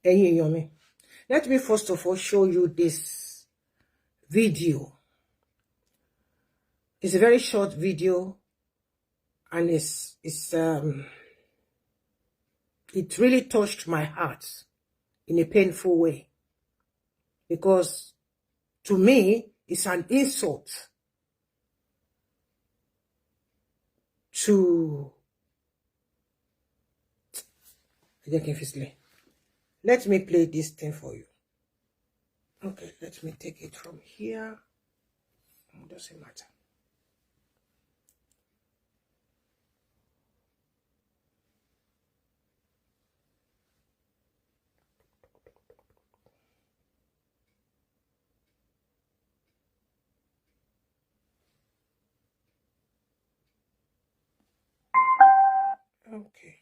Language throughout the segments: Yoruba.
Let me first of all show you this video. It's a very short video, and it really touched my heart in a painful way, because to me it's an insult to let me play this thing for you. Okay, let me take it from here. It doesn't matter. Okay.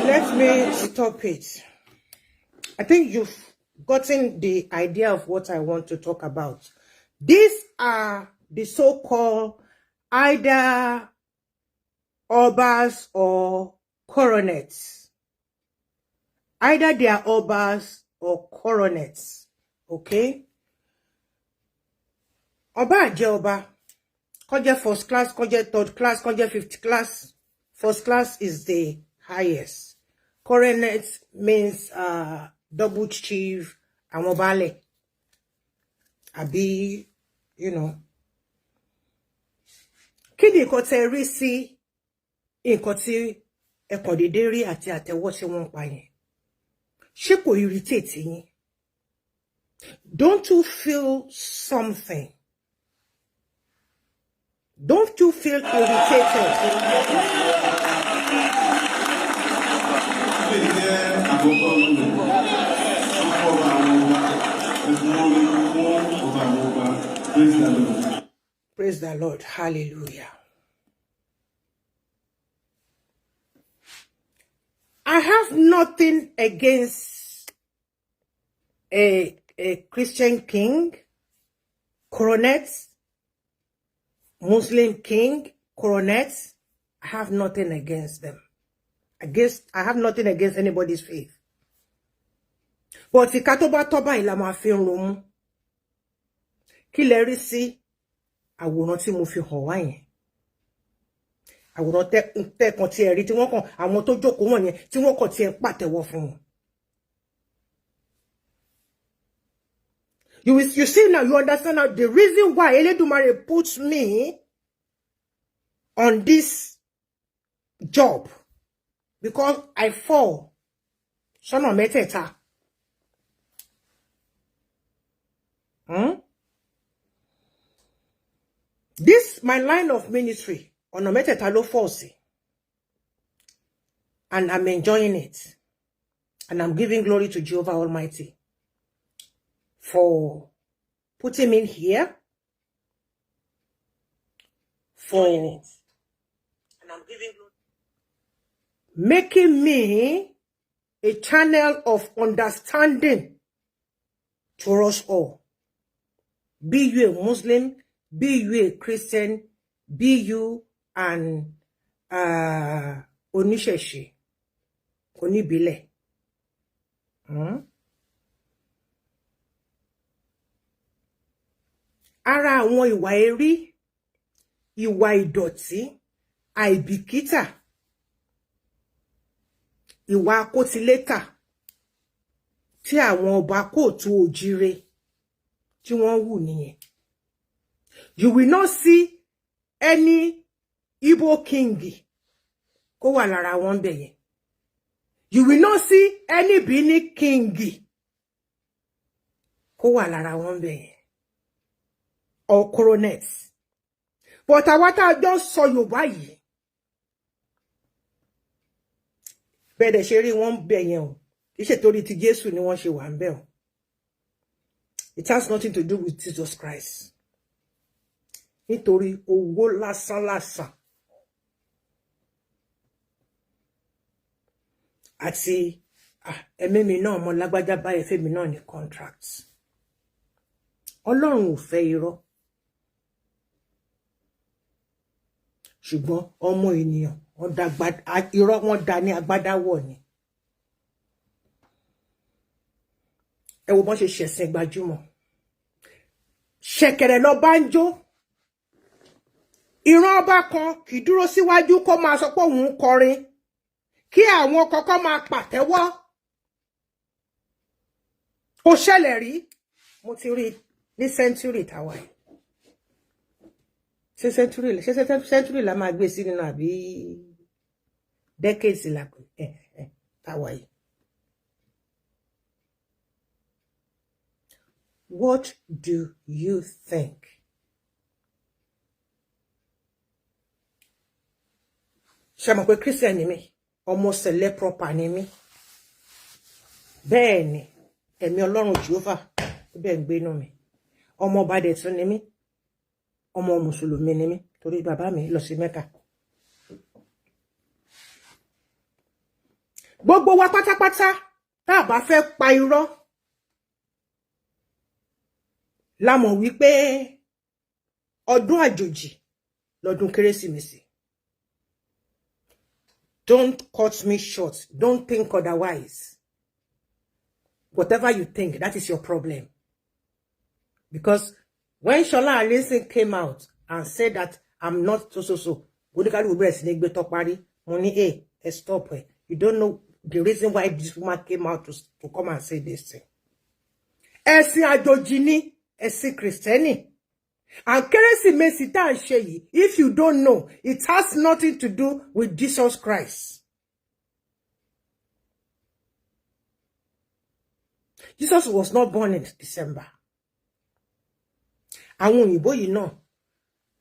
Let me stop it. I think you've gotten the idea of what I want to talk about. These are the so-called either obas or coronets. Either they are obas or coronets. Okay? Oba je oba. Koje first class, koje third class, koje fifth class. First class is the highest. Coronet means double chief and mobile. Abi, you know. Kini kote risi inkoti ekodideri ati atewo se won pa yen. Se ko irritate yin. Don't you feel something? Don't you feel irritated? Praise the Lord. Hallelujah. I have nothing against a Christian king, coronets, Muslim king, coronets. I have nothing against them. I have nothing against anybody's faith. But the katoba toba ilama fi nromu. Ki le ri sí àwòrán tí mo fi hàn wá yẹn. Àwòrán te kan tí ẹ rí tí wọ́n kàn àwọn tó jókòó wọ́n yẹn tí wọ́n kàn tí ẹ pàtẹ́wọ́ fún wọn. You see now, you understand now the reason why Eledumare puts me on this job. Because I fall. Sono meteta. This my line of ministry on a meteta lo force. And I'm enjoying it. And I'm giving glory to Jehovah Almighty for putting me here. For it. And I'm giving glory. Making me a channel of understanding to us all. Be you a Muslim, be you a Christian, be you an Onisheshi, Onibile. Ara àwọn ìwà ẹ̀rí, ìwà ìdọ̀tí, àìbìkítà, ìwà àkótilétà tí àwọn ọba kóòtù òjíire tí wọ́n hù nìyẹn. You will not see any Igbo king kó wà lára wọn bẹ̀ yẹn. You will not see any Bini king kó wà lára wọn bẹ̀ yẹn. Or coronets. But what I just saw you buy. bẹ́ẹ̀ dẹ̀ ṣe rí wọ́n bẹ̀ yẹn o iṣẹ́ torí ti Jésù ni wọ́n ṣe wà ń bẹ̀ o. It has nothing to do with Jesus Christ. Nítorí owó lásán àti ẹ̀mí mi náà mo lágbájá báyìí fẹ́mi náà ní contracts. Ọlọ́run ò fẹ́ irọ́. Ṣùgbọ́n ọmọ ènìyàn wọ́n dá irọ́ wọ́n dá ní agbádáwọ̀ ni. Ẹ wo bọ́n ṣe ṣẹ̀sìn gbajúmọ̀. Ṣẹ̀kẹ̀rẹ̀ lọ bá ń jó. Ìran ọba kan kì í dúró síwájú kó máa sọ pé òun ń kọrin. Kí àwọn kọ́kọ́ máa pàtẹ́wọ́. Kò ṣẹlẹ̀ rí. Mo ti rí ní century tàwa yìí. Ṣé century la máa gbé sí nínú àbí decades la pè tàwa yìí. What do you think? Ṣé mọ̀ pé Christian ni mí, ọmọ sẹ̀lẹ̀ proper ni mí. Bẹ́ẹ̀ ni, ẹ̀mí Ọlọ́run Jehovah bẹ́ẹ̀ ń gbénú mi. Ọmọ ọba dẹ̀ tún ni mí. Ọmọ Mùsùlùmí ni mí torí bàbá mi lọ sí Mẹ́kà. Gbogbo wa pátápátá tá a bá fẹ́ pa irọ́ la mọ̀ wípé ọdún àjòjì lọ́dún Kérésìmesì. Don't cut me short. Don't think otherwise. Whatever you think, that is your problem. Because when Shola Alison came out and said that I'm not so, stop her. You don't know the reason why this woman came out to come and say this thing. Ẹ̀sìn àjòjì ni, ẹ̀sìn Kristẹni. And Kérésìmesì tá ń ṣe yìí, if you don't know, it has nothing to do with Jesus Christ. Jesus was not born in December. Àwọn òyìnbó yìí náà,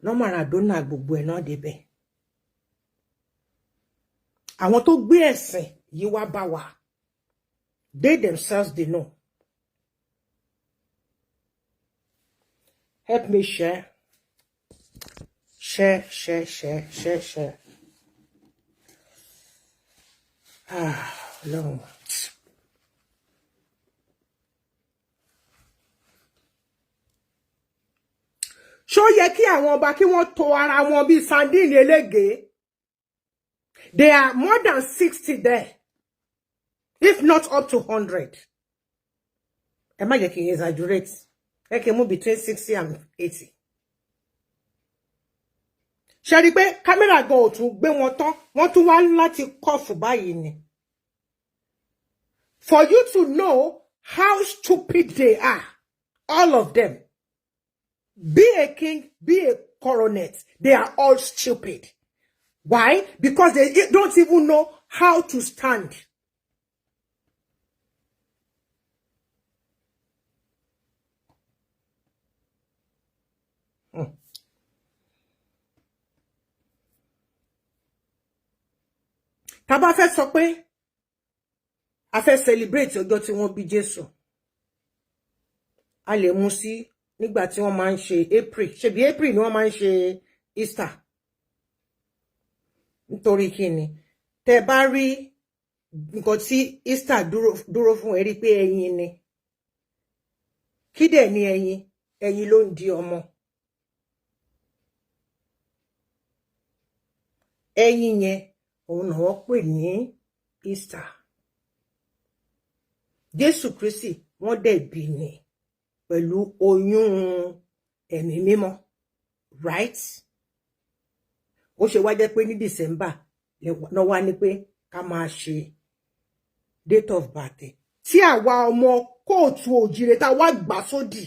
no Maradona gbogbo ẹ̀ náà débẹ̀. Àwọn tó gbé ẹ̀sìn yìí wá bá wa, they themselves they know. Help me share. Share. No. Ṣó yẹ kí àwọn ọba kí wọ́n tò ara wọn bí sandini elége. There are more than 60 there, if not up to 100. Ẹ má jẹ́ kí n exaggerate. Ẹ kí n mú between 60 and 80. Ṣé rí pé kámẹ́rà gan ò tún gbé wọn tán, wọ́n tún wá láti kọ́ọ̀fù báyìí ni. For you to know how stupid they are, all of them. Be a king, be a coronet, they are all stupid. Why? Because they don't even know how to stand. Tá bá fẹ́ sọ pé a fẹ́ celebrate ọjọ́ tí wọ́n bí Jésù. A lè mú sí nígbà tí wọ́n máa ń ṣe April. Ṣé bí April ni wọ́n máa ń ṣe Easter. Nítorí kíni? Tẹ́ bá rí nǹkan tí Easter dúró fún, ẹ rí pé ẹyin ni. Kí dẹ̀ ni ẹyin? Ẹyin ló ń di ọmọ. Ẹyin yẹn òun náà wọ́n pè ní Easter. Jésù Kristi wọ́n dẹ̀ bí ni pẹ̀lú oyún ẹ̀mí mímọ́, right? Ó ṣe wá jẹ́ pé ní December ló wá ní pé ká máa ṣe date of birth. Tí àwa ọmọ kóòtù òjìrè tá wá gbà sódì.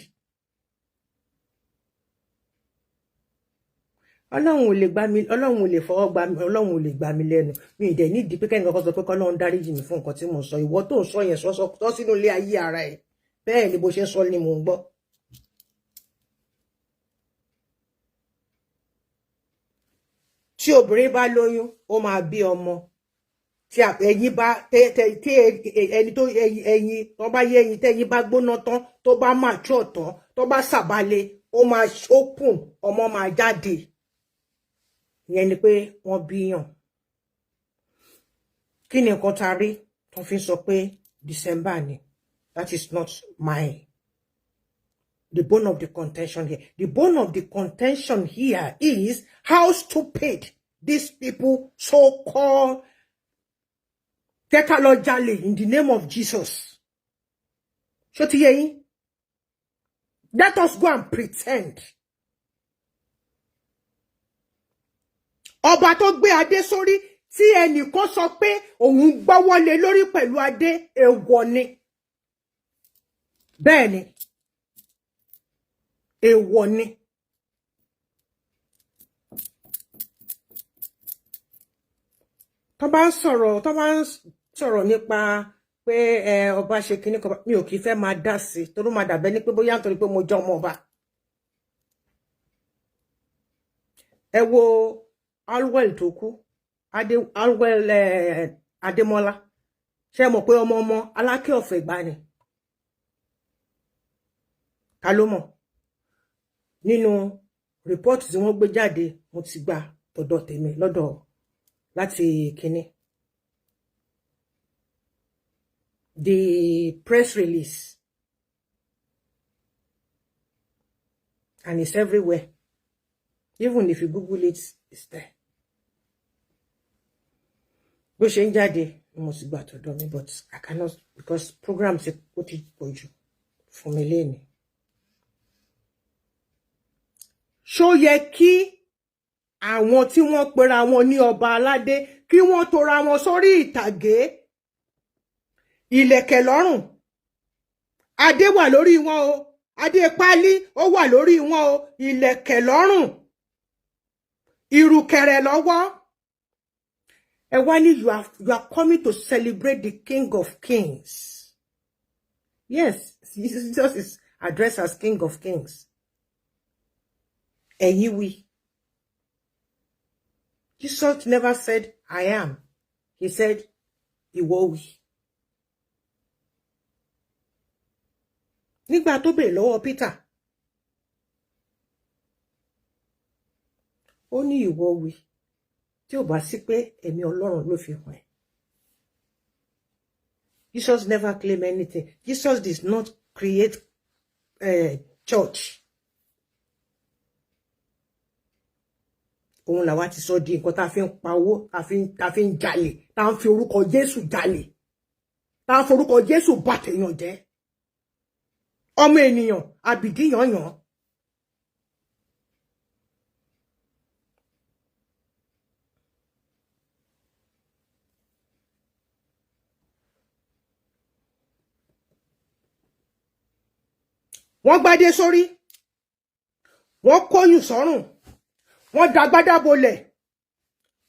Ọlọ́run ò lè gbà mí, Ọlọ́run ò lè fọwọ́ gbà mí, Ọlọ́run ò lè gbà mí lẹ́nu. Mi ì dẹ̀ nídìí pé kẹ́nìkan kan sọ pé k'Ọlọ́run dáríjì mí fún nǹkan tí mo sọ. Ìwọ tó ń sọ yẹn sọ sínú ilé ayé ara ẹ̀. Bẹ́ẹ̀ ni bó ṣe sọ ni mò ń gbọ́. Tí obìnrin bá lóyún, ó máa bí ọmọ. tí ẹ̀yin bá tí ẹni tó ẹ̀yin tó bá yé ẹ̀yin tẹ́yin bá gbóná tán tó bá mature tán tó bá sàbálẹ̀ ó máa open ọmọ máa jáde ìyẹn ni pé wọ́n bíyàn kí ni nǹkan tá rí tó fi sọ pé December ni that is not the bone of the contention here. The bone of the contention here is how stupid these people so-called technologically in the name of Jesus. Let us go and pretend. Ọba tó gbé adé sórí tí ẹnìkan sọ pé òun gbọ́wọ́lé lórí pẹ̀lú adé èèwọ̀ ni. Bẹ́ẹ̀ ni. Èèwọ̀ ni. Tó bá ń sọ̀rọ̀ nípa pé ọba ṣe kíní kan mi ò kì í fẹ́ máa dá sí torí máa dàbẹ́ ní pé bóyá nítorí pé mo jẹ́ ọmọ ọba. Ẹ wo Alwell tó kú Alwell Adémọ́lá ṣé mọ̀ pé ọmọ Aláké ọ̀fẹ́ gbá ni. Ta ló mọ̀? Nínú report tí wọ́n gbé jáde mo ti gbà tọ̀dọ̀ tèmi lọ́dọ̀ láti kíní. The press release and it's everywhere. Even if you Google it, it's there. Bó ṣe ń jáde mo sì gbà tọ̀dọ̀ mi but I cannot because program ṣe kó ti pọ̀ jù fún mi lẹ́ni. Ṣó yẹ kí àwọn tí wọ́n pera wọn ní ọba aládé kí wọ́n tora wọn sórí ìtàgé ìlẹ̀kẹ̀ lọ́rùn adé wà lórí wọn o adé pálí ó wà lórí wọn o ìlẹ̀kẹ̀ lọ́rùn ìrùkẹ̀rẹ̀ lọ́wọ́ ẹ wá ní you are coming to celebrate the King of Kings. Yes, Jesus is addressed as King of Kings. Ẹ̀yin wí. Jesus never said, I am. He said, ìwọ wí. Nígbà tó bèèrè lọ́wọ́ Peter, ó ní ìwọ wí. Tí ò bá sí pé ẹ̀mí Ọlọ́run ló fi hàn ẹ́. Jesus never claim anything. Jesus did not create church. Òun làwa ti sọ di nǹkan tá fi ń pa owó tá fi ń jalè tá ń fi orúkọ Jésù jalè tá ń forúkọ Jésù bà tèèyàn jẹ́ ọmọ ènìyàn àbìdí yànyàn. Wọ́n gbádé sórí wọ́n kóyún sọ́rùn wọ́n dagbádá bolẹ̀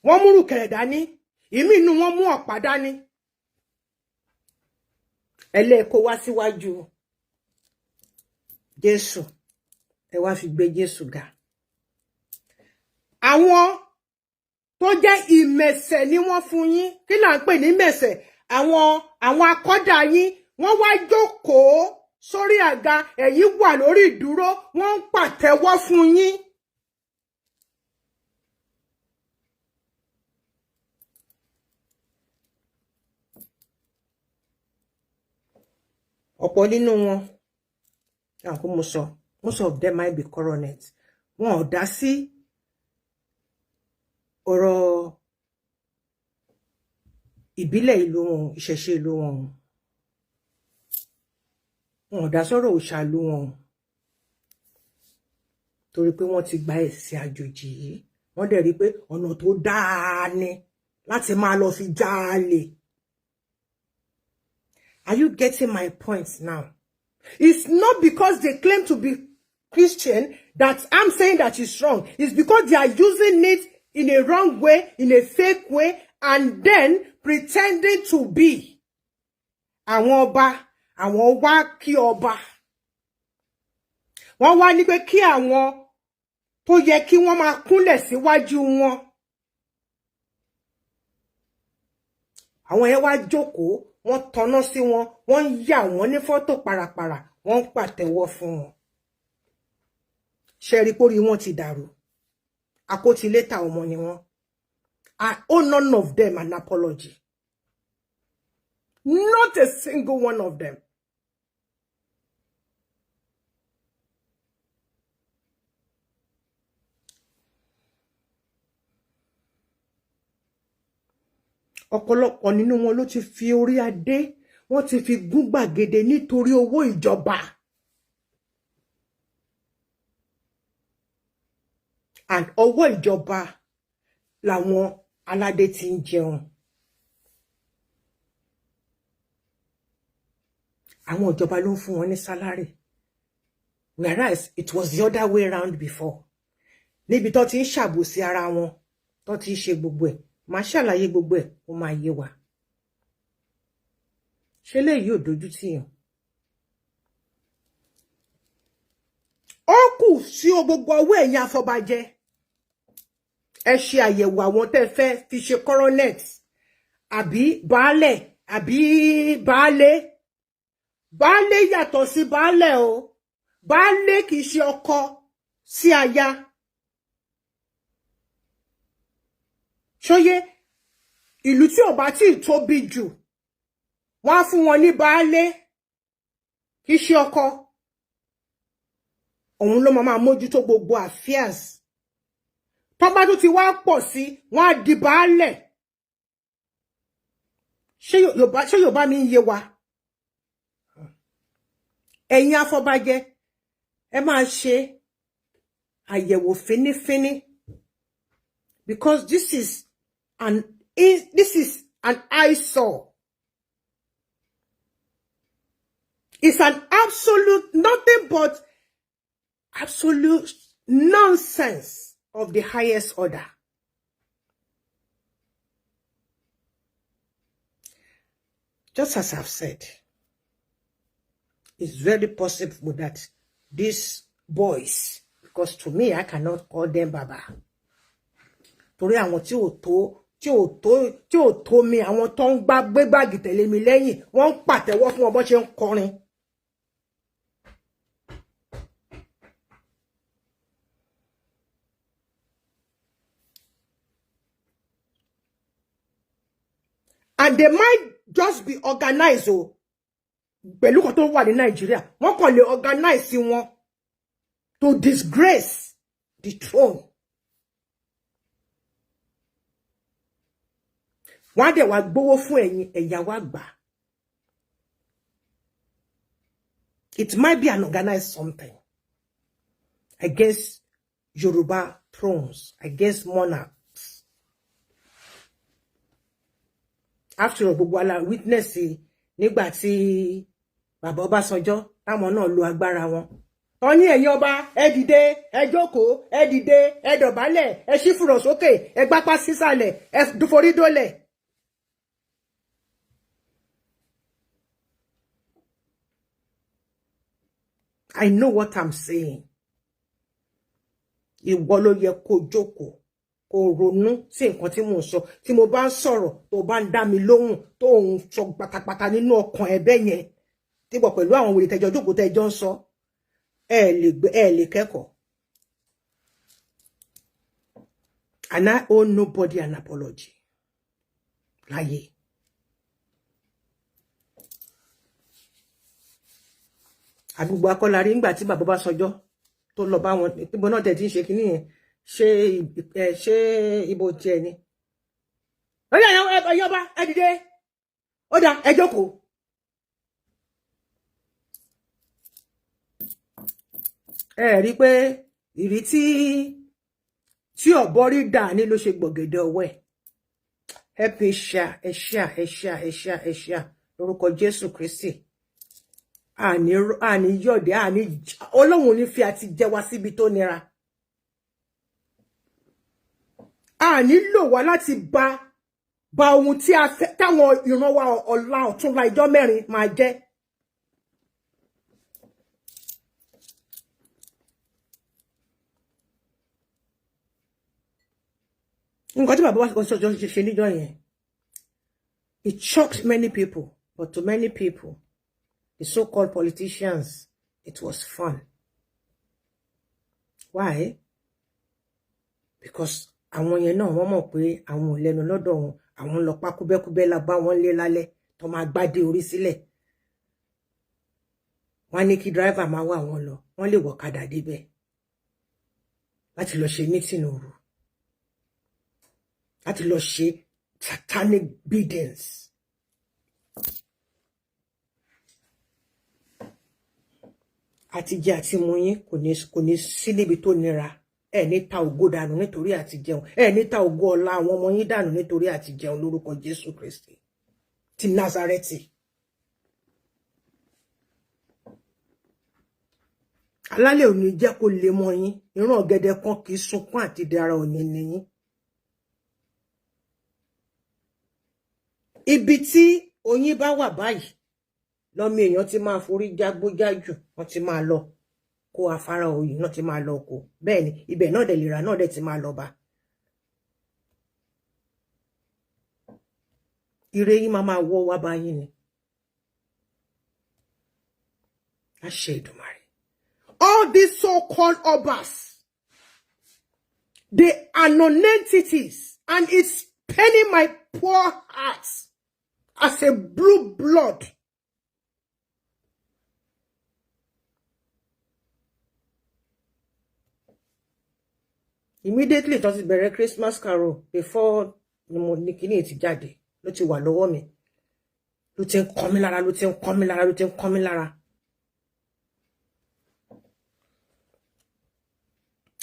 wọ́n múrù kẹ̀rẹ̀ dání ìmí inú wọn mú ọ̀pá dání ẹlẹ́ẹ̀kọ́ wá síwájú Jésù ẹ wá fi gbé Jésù ga. Àwọn tó jẹ́ ìmẹ̀sẹ̀ ni wọ́n fún yín kí là ń pè ní mẹ̀sẹ̀ àwọn akọ́dà yín wọ́n wá jókòó sórí àga ẹ̀yin wà lórí ìdúró wọ́n ń pàtẹ́wọ́ fún yín. Ọ̀pọ̀ nínú wọn àkó mo sọ most of them might be coronet wọn ò dá sí ọ̀rọ̀ ìbílẹ̀ ìlú wọn ìṣẹ̀ṣe ìlú wọn wọn ò dá sọ̀rọ̀ òòṣà ìlú wọn torí pé wọ́n ti gba ẹ̀sìn àjòjì yìí wọ́n dẹ̀ rí pé ọ̀nà tó dáa ni láti máa lọ fi jalè. Are you getting my point now? It's not because they claim to be Christian that I'm saying that it's wrong. It's because they are using it in a wrong way, in a fake way, and then pretending to be. Àwọn ọba, àwọn wá kí ọba. Wọ́n wá ní pé kí àwọn tó yẹ kí wọ́n máa kúnlẹ̀ síwájú wọn. àwọn yẹn wá jókòó wọ́n tọ́ná sí wọn wọ́n yà wọ́n ní fọ́tò parapara wọ́n pàtẹ́wọ́ fún wọn ṣe rí pórí wọn ti dàrú àkótílétà ọmọ ni wọn. I owe none of them an apology. Not a single one of them. Ọ̀pọ̀lọpọ̀ nínú wọn ló ti fi orí adé, wọ́n ti fi gún gbàgede nítorí owó ìjọba. And owó ìjọba làwọn aládé ti ń jẹun. Àwọn ìjọba ló ń fún wọn ní salary. Whereas it was the other way around before. Níbi tó ti ń ṣàbòsí ara wọn, tó ti ń ṣe gbogbo ẹ̀. Màá ṣàlàyé gbogbo ẹ̀, ó máa yé wa. Ṣé léyìí ò dojú tì yàn? Ó kù sí gbogbo ọwọ́ ẹ̀yin afọbajẹ. Ẹ ṣe àyẹ̀wò àwọn tẹ́ fẹ́ fi ṣe coronet àbí baálẹ̀ àbí baálé. Baálé yàtọ̀ sí baálẹ̀ o. Baálé kì í ṣe ọkọ sí aya. Ṣóyé ìlú tí ò bá tí tóbi jù wọ́n á fún wọn ní baálé kì í ṣe ọkọ. Òun ló máa mójútó gbogbo affairs. Tó bá tún ti wá pọ̀ sí wọ́n á di baálẹ̀. Ṣé Yorùbá mi ń yé wa? Ẹ̀yin afọbajẹ ẹ máa ṣe àyẹ̀wò fínífíní because this is an eyesore. It's an absolute nothing but absolute nonsense of the highest order. Just as I've said, it's very possible that these boys, because to me, I cannot call them Baba. Torí àwọn tí ò tó mi, àwọn tó ń gbé gbági tẹ̀lé mi lẹ́yìn, wọ́n ń pàtẹ́wọ́ fún wọn bó ṣe ń kọrin. And they might just be organized o. Pẹ̀lú kan tó wà ní Nigeria, wọ́n kàn lè organize wọn to disgrace the throne. Wọ́n dẹ̀ wá gbówó fún ẹ̀yin ẹ̀yà wa gbà. It might be an organized something against Yoruba thrones, against monarchs. After all, gbogbo ala witness nígbà tí bàbá Ọbásanjọ́ táwọn náà lo agbára wọn. Wọ́n ní ẹ̀yin ọba ẹ dìde, ẹ jókòó, ẹ dìde, ẹ dọ̀bálẹ̀, ẹ ṣí fùrọ̀ sókè, ẹ gbápá sísàlẹ̀, ẹ forí dólẹ̀. I know what I'm saying. Ìwọ ló yẹ kó jókòó, kó ronú sí nǹkan tí mò ń sọ. Tí mo bá ń sọ̀rọ̀, tó bá ń dá mi lóhùn, tó ń sọ pátápátá nínú ọkàn ẹ̀bẹ̀ yẹn. Tí bọ̀ pẹ̀lú àwọn wèrè tẹ́jọ jókòó tẹ́jọ ń sọ, ẹ lè kẹ́kọ̀ọ́. And I owe nobody an apology. Láyé. Àgbègbè akọ́lárí ńgbà tí bàbá Ọbásanjọ́ tó lọ bá wọn níbo náà tẹ̀ tí ń ṣe kínní yẹn ṣé ibo tiẹ̀ ni. Ó yá ẹ̀yọ́ba ẹ dìde ó dá ẹ jókòó. Ẹ rí pé ìrí tí ọ̀bọ rí dà ní ló ṣe gbọ̀gẹ̀dẹ̀ ọwọ́ ẹ̀. Ẹ pè ṣá lórúkọ Jésù Kristi. Àní yọ̀dẹ̀ àní Ọlọ́run ní fi àti jẹ wá síbi tó nira. Àní lò wá láti ba ohun tí a fẹ́ táwọn ìran wa ọ̀la ọ̀túnla ìjọ mẹ́rin máa jẹ́. Nǹkan tí bàbá wa ṣe níjọ́ yẹn It shocked many people, but to many people, the so-called politicians, it was fun. Why? Because àwọn yẹn náà wọ́n mọ̀ pé àwọn ò lẹ́nu lọ́dọ̀ wọn, àwọn lọ pa kúbẹ́kúbẹ́ la bá wọn lé lálẹ́ tó máa gbádé orí sílẹ̀. Wọ́n ní kí driver máa wá wọn lọ, wọ́n lè wọ̀kadà débẹ̀ láti lọ ṣe meeting òru, láti lọ ṣe satanic biddings. Àti jẹ àti mu yín kò ní sí níbi tó nira. Ẹ ní ta ògo dànù nítorí àti jẹun. Ẹ ní ta ògo ọlá àwọn ọmọ yín dànù nítorí àti jẹun lórúkọ Jésù Kristi ti Nazareti. Alálẹ̀ ò ní jẹ́ kó lè mọ́ yín. Ìran ọ̀gẹ̀dẹ̀ kan kì í sunkún àti dára òní ni yín. Ibi tí oyin bá wà báyìí, lọ́mọ èèyàn ti máa forí jágbójájù, wọ́n ti máa lọ kó afárá oyin náà ti máa lọ kó. Bẹ́ẹ̀ ni, ibẹ̀ náà dẹ̀ lera náà dẹ̀ ti máa lọ bá. Ire yín máa wọ́ wá bá yín ni. Àṣẹ Èdùmàrè. All these so-called obas, they are non-entities, and it's paining my poor heart as a blue blood. Immediately, tó ti bẹ̀rẹ̀ Christmas carol before ní kíní ti jáde, ló ti wà lọ́wọ́ mi. Ló ti ń kọ́ mi lára, ló ti ń kọ́ mi lára, ló ti ń kọ́ mi lára.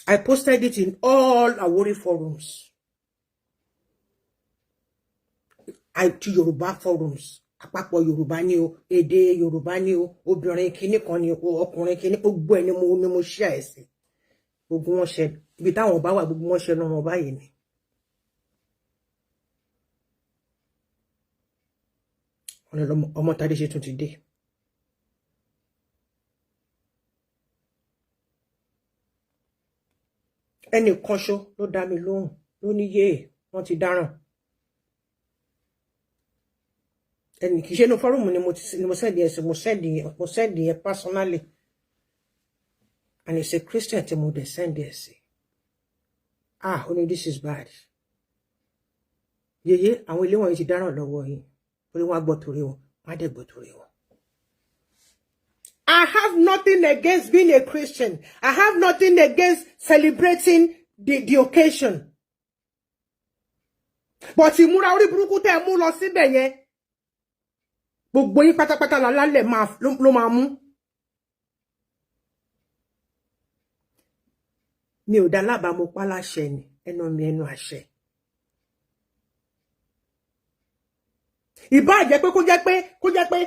I posted it in all Àwórì forums. To Yorùbá forums. Àpapọ̀ Yorùbá ni o, èdè Yorùbá ni o, obìnrin kíní kan ni o, ọkùnrin kíní, gbogbo ẹ̀ ni mo share sí. Gbogbo wọn ṣe ibi táwọn bá wà, gbogbo wọn ṣe náà wọn báyìí ni. Ọmọ Tádé ṣe tún ti dé. Ẹnì kan ṣó ló dá mi lóhùn ló ní yé wọ́n ti dáràn. Ẹnì kìí ṣe inú fọ́rùmù ni mo send yẹn sí, mo send yẹn personally, and it's a Christian tí mo dẹ̀ send yẹn sí. Only this is bad. Yeye àwọn ilé wọn ti dáràn lọ́wọ́ yín torí wọ́n á gbọ́ torí wọn, wọ́n á dẹ̀ gbọ́ torí wọn. I have nothing against being a Christian. I have nothing against celebrating the occasion. But ìmúra orí burúkú tẹ́ mú lọ síbẹ̀ yẹn, gbogbo yín pátápátá lálẹ́ ló máa mú. Mi ò dá lábàá mo pa láṣẹ ni, ẹnu mi ẹnu àṣẹ. Ìbá jẹ́ pé kó jẹ́ pé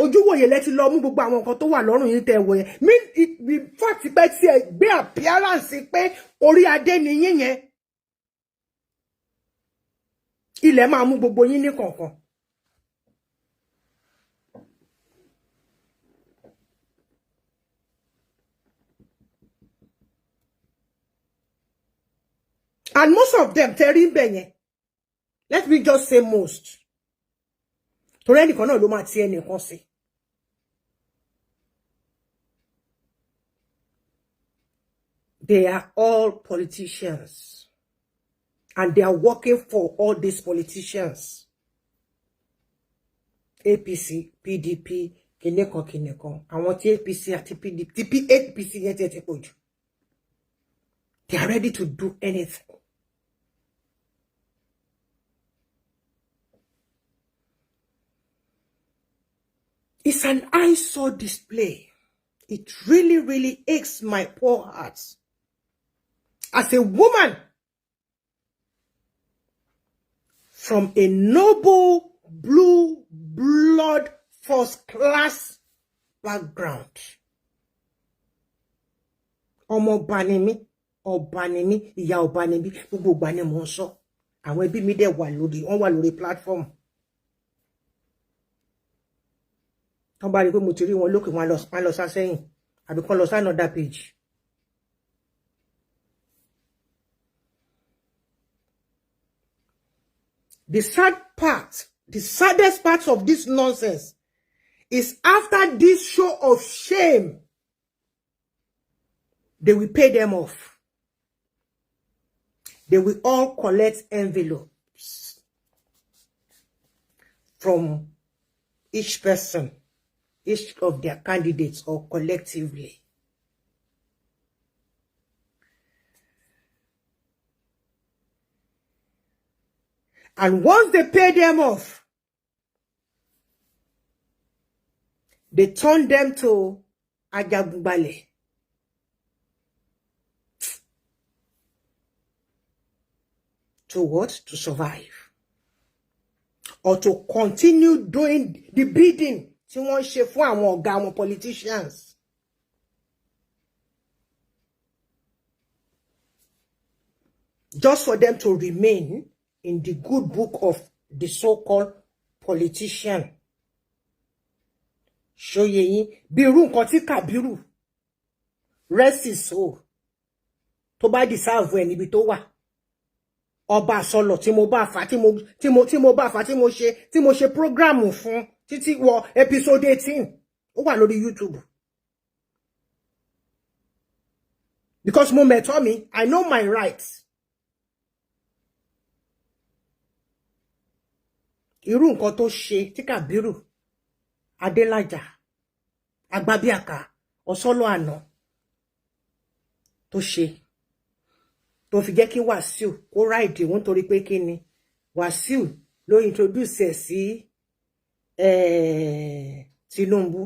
ojúwòye lẹ ti lọ mú gbogbo àwọn nǹkan tó wà lọ́rùn yín tẹ́ wò yẹn. Mi fact pé tí ẹ gbé appearance pé orí adé ni yín yẹn. Ilẹ̀ máa mú gbogbo yín ní kọ̀ọ̀kan. And most of them tẹ́rí ń bẹ̀ yẹn. Let me just say most. Torí ẹnìkan náà ló máa ti ẹnìkan sí. They are all politicians. And they are working for all these politicians. APC, PDP, kìnìkan. Àwọn tí APC àti PDP, APC yẹn ti pọ̀ jù. They are ready to do anything. It's an eyesore display. It really, really aches my poor heart. As a woman from a noble blue blood first class background. Ọmọ ọba ni mí, ìyá ọba ni mí, gbogbo ìgbà ni mo ń sọ. Àwọn ẹbí mi dẹ̀ wọ́n wà lórí platform. Wọ́n bá rí pé mo ti rí wọn lókè, wọ́n lọ sá sẹ́yìn àbí kán lọ sá another page. The sad part The saddest part of this nonsense is after this show of shame, they will pay them off. They will all collect envelopes from each person, each of their candidates, or collectively. And once they pay them off, they turn them to Ajagungbale. To what? To survive. Or to continue doing the bidding tí wọ́n ṣe fún àwọn ọ̀gá àwọn politicians. Just for them to remain in the good book of the so-called politician. Ṣóyé yín bí irú nǹkan tí Kàbírù rest his soul tó bá deserve ẹ níbi tó wà. Ọba sọlọ tí mo bá fà tí mo ṣe program fún títí wọ episode 18 ó wà lórí YouTube. Because mo mẹ̀tọ́ mi, I know my rights. Irú nǹkan tó ṣe tí Kàbírù Adélájà Agbábíàká Ọ̀sọ́lọ̀ àná tó ṣe tó fi jẹ́ kí Wàsíù kó ráìdì wọn torí pé kí ni Wàsíù ló introduce ẹ̀ sí Tinubu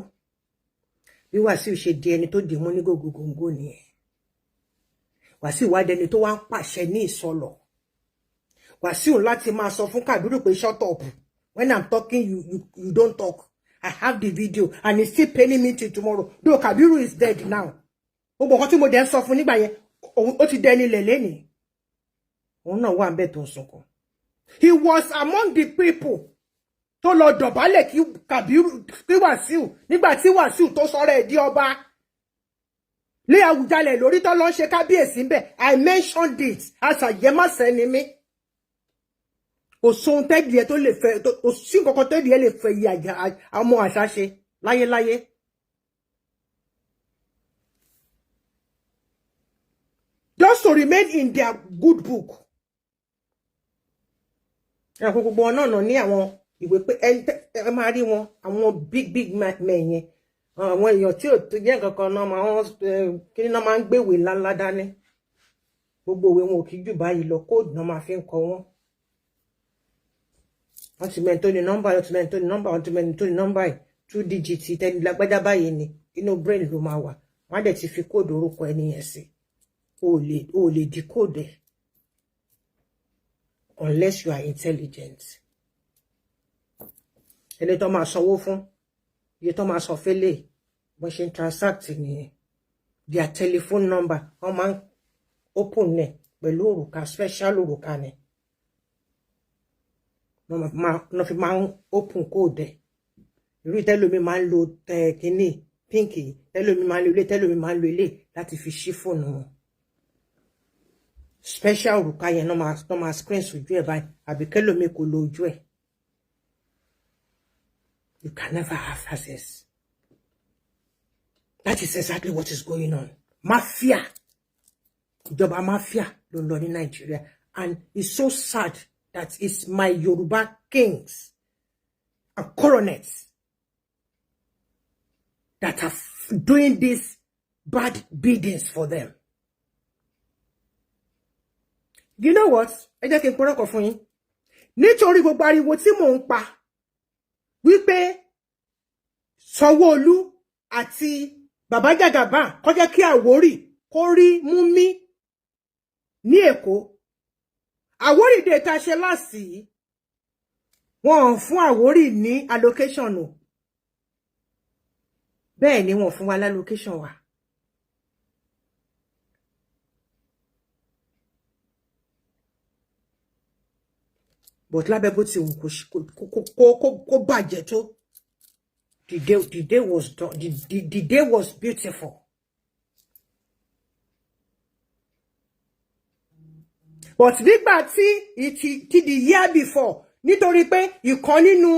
bí Wàsíù ṣe di ẹni tó dì mú ní gògògòngò nìyẹn. Wàsíù wá dẹni tó wá ń pàṣẹ ní ìsọlọ̀. Wàsíù láti máa sọ fún Kàbírù pé shut up. When I'm talking, you don't talk. I have the video and he's still paying me till tomorrow. Though Kàbírù is dead now. Gbogbo nǹkan tí mo dẹ̀ ń sọ fún nígbà yẹn ó ti dẹni lẹ̀lẹ́ ni. Òun náà wà ń bẹ̀ tó ń sunkún. He was among the people tó lọ dọ̀bálẹ̀ kí Kàbírù kí Wàsíù nígbà tí Wàsíù tó sọ̀rọ̀ ẹ̀ di ọba. Lé Àwùjalẹ̀ lórí tó lọ ń ṣe kábíyèsí ńbẹ̀. I mentioned it as a yẹmásẹ́ni mi. Kò sóhun tẹ́dìẹ tó lè fẹ́ kò sí nǹkan tẹ́dìẹ lè fẹ́ yí ọmọ àṣà ṣe láyéláyé. Just to remain in their good book. Ẹ̀kọ́ gbogbo wọn náà ní àwọn ìwé pé ẹ máa rí wọn àwọn big men yẹn. Àwọn èèyàn tí ò tó jẹ́ nǹkan kan náà máa kí ni náà máa ń gbéwèé ńláńlá dání. Gbogbo ìwé wọn ò kí jù báyìí lọ kóòdù náà máa fi ń kọ wọn. Wọ́n ti mẹ́ni tó ní nọ́mbà, wọ́n ti mẹ́ni tó ní nọ́mbà, wọ́n ti mẹ́ni tó ní nọ́mbà yìí 2 digit tẹ́ni lágbájá báyìí ni inú brain ló máa wà. Wọ́n á dẹ̀ ti fi kóòdù orúkọ ẹni yẹn sí. O lè decode ẹ̀ unless you are intelligent. Ẹni tó máa sanwó fún, iye tó máa sọ fẹ́lẹ̀ bó ṣe ń transact nìyẹn. Their telephone number, wọ́n máa ń open ẹ̀ pẹ̀lú òrùka, special òrùka ni. No fi máa ń open code ẹ̀. Irú tẹ́lómi máa ń lo kíní pinky, tẹ́lómi máa ń lo ilé, tẹ́lómi máa ń lo ilé láti fi ṣí fóònù wọn. Special òrùka yẹn no máa screen sójú ẹ̀ báyìí àbí kẹ́lómi kò lo ojú ẹ̀. You can never have access. That is exactly what is going on. Mafia. Ìjọba mafia ló lọ ní Nigeria. And it's so sad that it's my Yorùbá kings and coronets that are doing these bad biddings for them. You know what? Ẹ jẹ́ kí n pọ́nrọ́kọ̀ fún yín. Nítorí gbogbo ariwo tí mò ń pa wípé Sanwó-Olú àti Bàbá Jagaban kó jẹ́ kí Àwórì kó rí mú mí ní Èkó. Àwórì dé ta ṣe láàsì. Wọ́n fún Àwórì ní allocation o. Bẹ́ẹ̀ ni wọ́n fún wa allocation wa. But lábẹ́ bó ti wù kó bàjẹ́ tó. The day was done. The day was beautiful. But nígbà tí the year before, nítorí pé ìkan nínú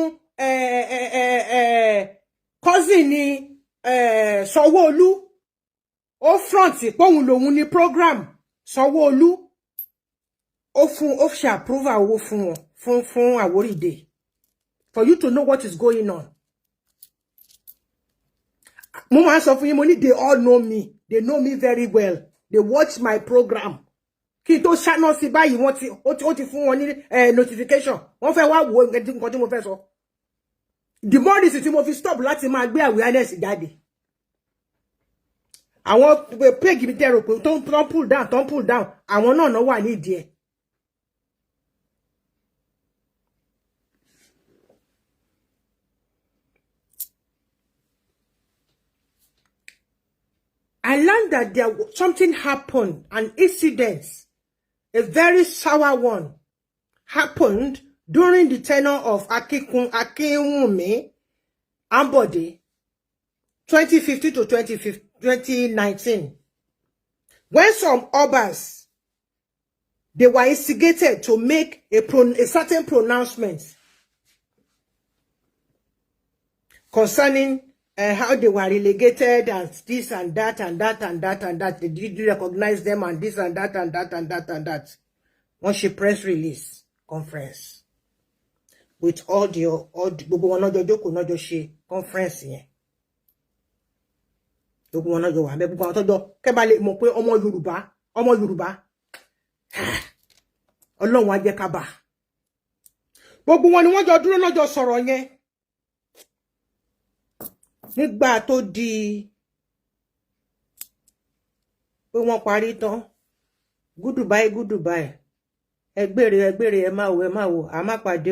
cousin ni Sanwó-Olú ó front póhùn lòun ní program Sanwó-Olú ó ṣe approval owó fún wọn fún Àwórì Day for you to know what is going on. Mo máa sọ fún yín mo ní they all know me, they know me very well, they watch my program. Kí tó ṣáná sí báyìí wọ́n ó ti fún wọn ní notification wọ́n fẹ́ wá wo nǹkan tí mo fẹ́ sọ. The more reason tí mo fi stop láti máa gbé awareness jáde. Àwọn page mi tẹ́rọ pé tó ń pull down àwọn náà wà ní ìdí ẹ̀. I learned that something happened, an incident, a very sour one, happened during the tenure of Akinwumi Ambode, 2015 to 2019, when some Obas, they were instigated to make a certain pronouncement concerning how they were relegated and this and that and that and that and that. They didn't recognize them and this and that and that and that and that. Once she press release conference with all the gbogbo wọn náà jọ kò náà jọ ṣe conference yẹn. Gbogbo wọn náà jọ wà gbogbo wọn tó jọ kẹ́ bá lè mọ̀ pé ọmọ Yorùbá Ọlọ́run á jẹ́ ká bá. Gbogbo wọn ni wọ́n jọ dúró náà jọ sọ̀rọ̀ yẹn. Nígbà tó di pé wọ́n parí tán goodbye ẹgbèrè ẹ máa wò a má pàdé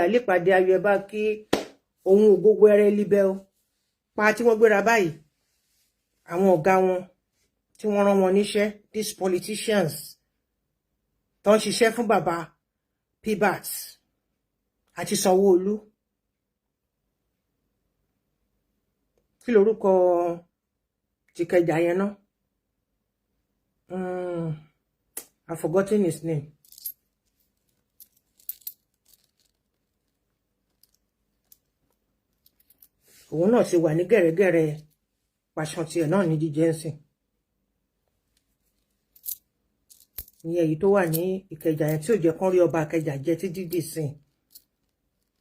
àlépàdé ayọ̀ ẹ bá kí ohun gbogbo ẹrẹ líbẹ o pa tí wọ́n gbéra báyìí àwọn ọ̀gá wọn tí wọ́n rán wọn níṣẹ́ these politicians tó ń ṣiṣẹ́ fún bàbá Pibat àti Sanwó-Olú. Kí lorúkọ ti kẹjà yẹn náà? I've forgotten his name. Òun náà ṣe wà ní gẹ̀rẹ́gẹ̀rẹ́ pàṣán tiẹ̀ náà ní jíjẹ́ ń sìn. Ìyẹn èyí tó wà ní Ìkẹjà yẹn tí ò jẹ́ kán rí ọba Ìkẹjà jẹ títí dì sìn.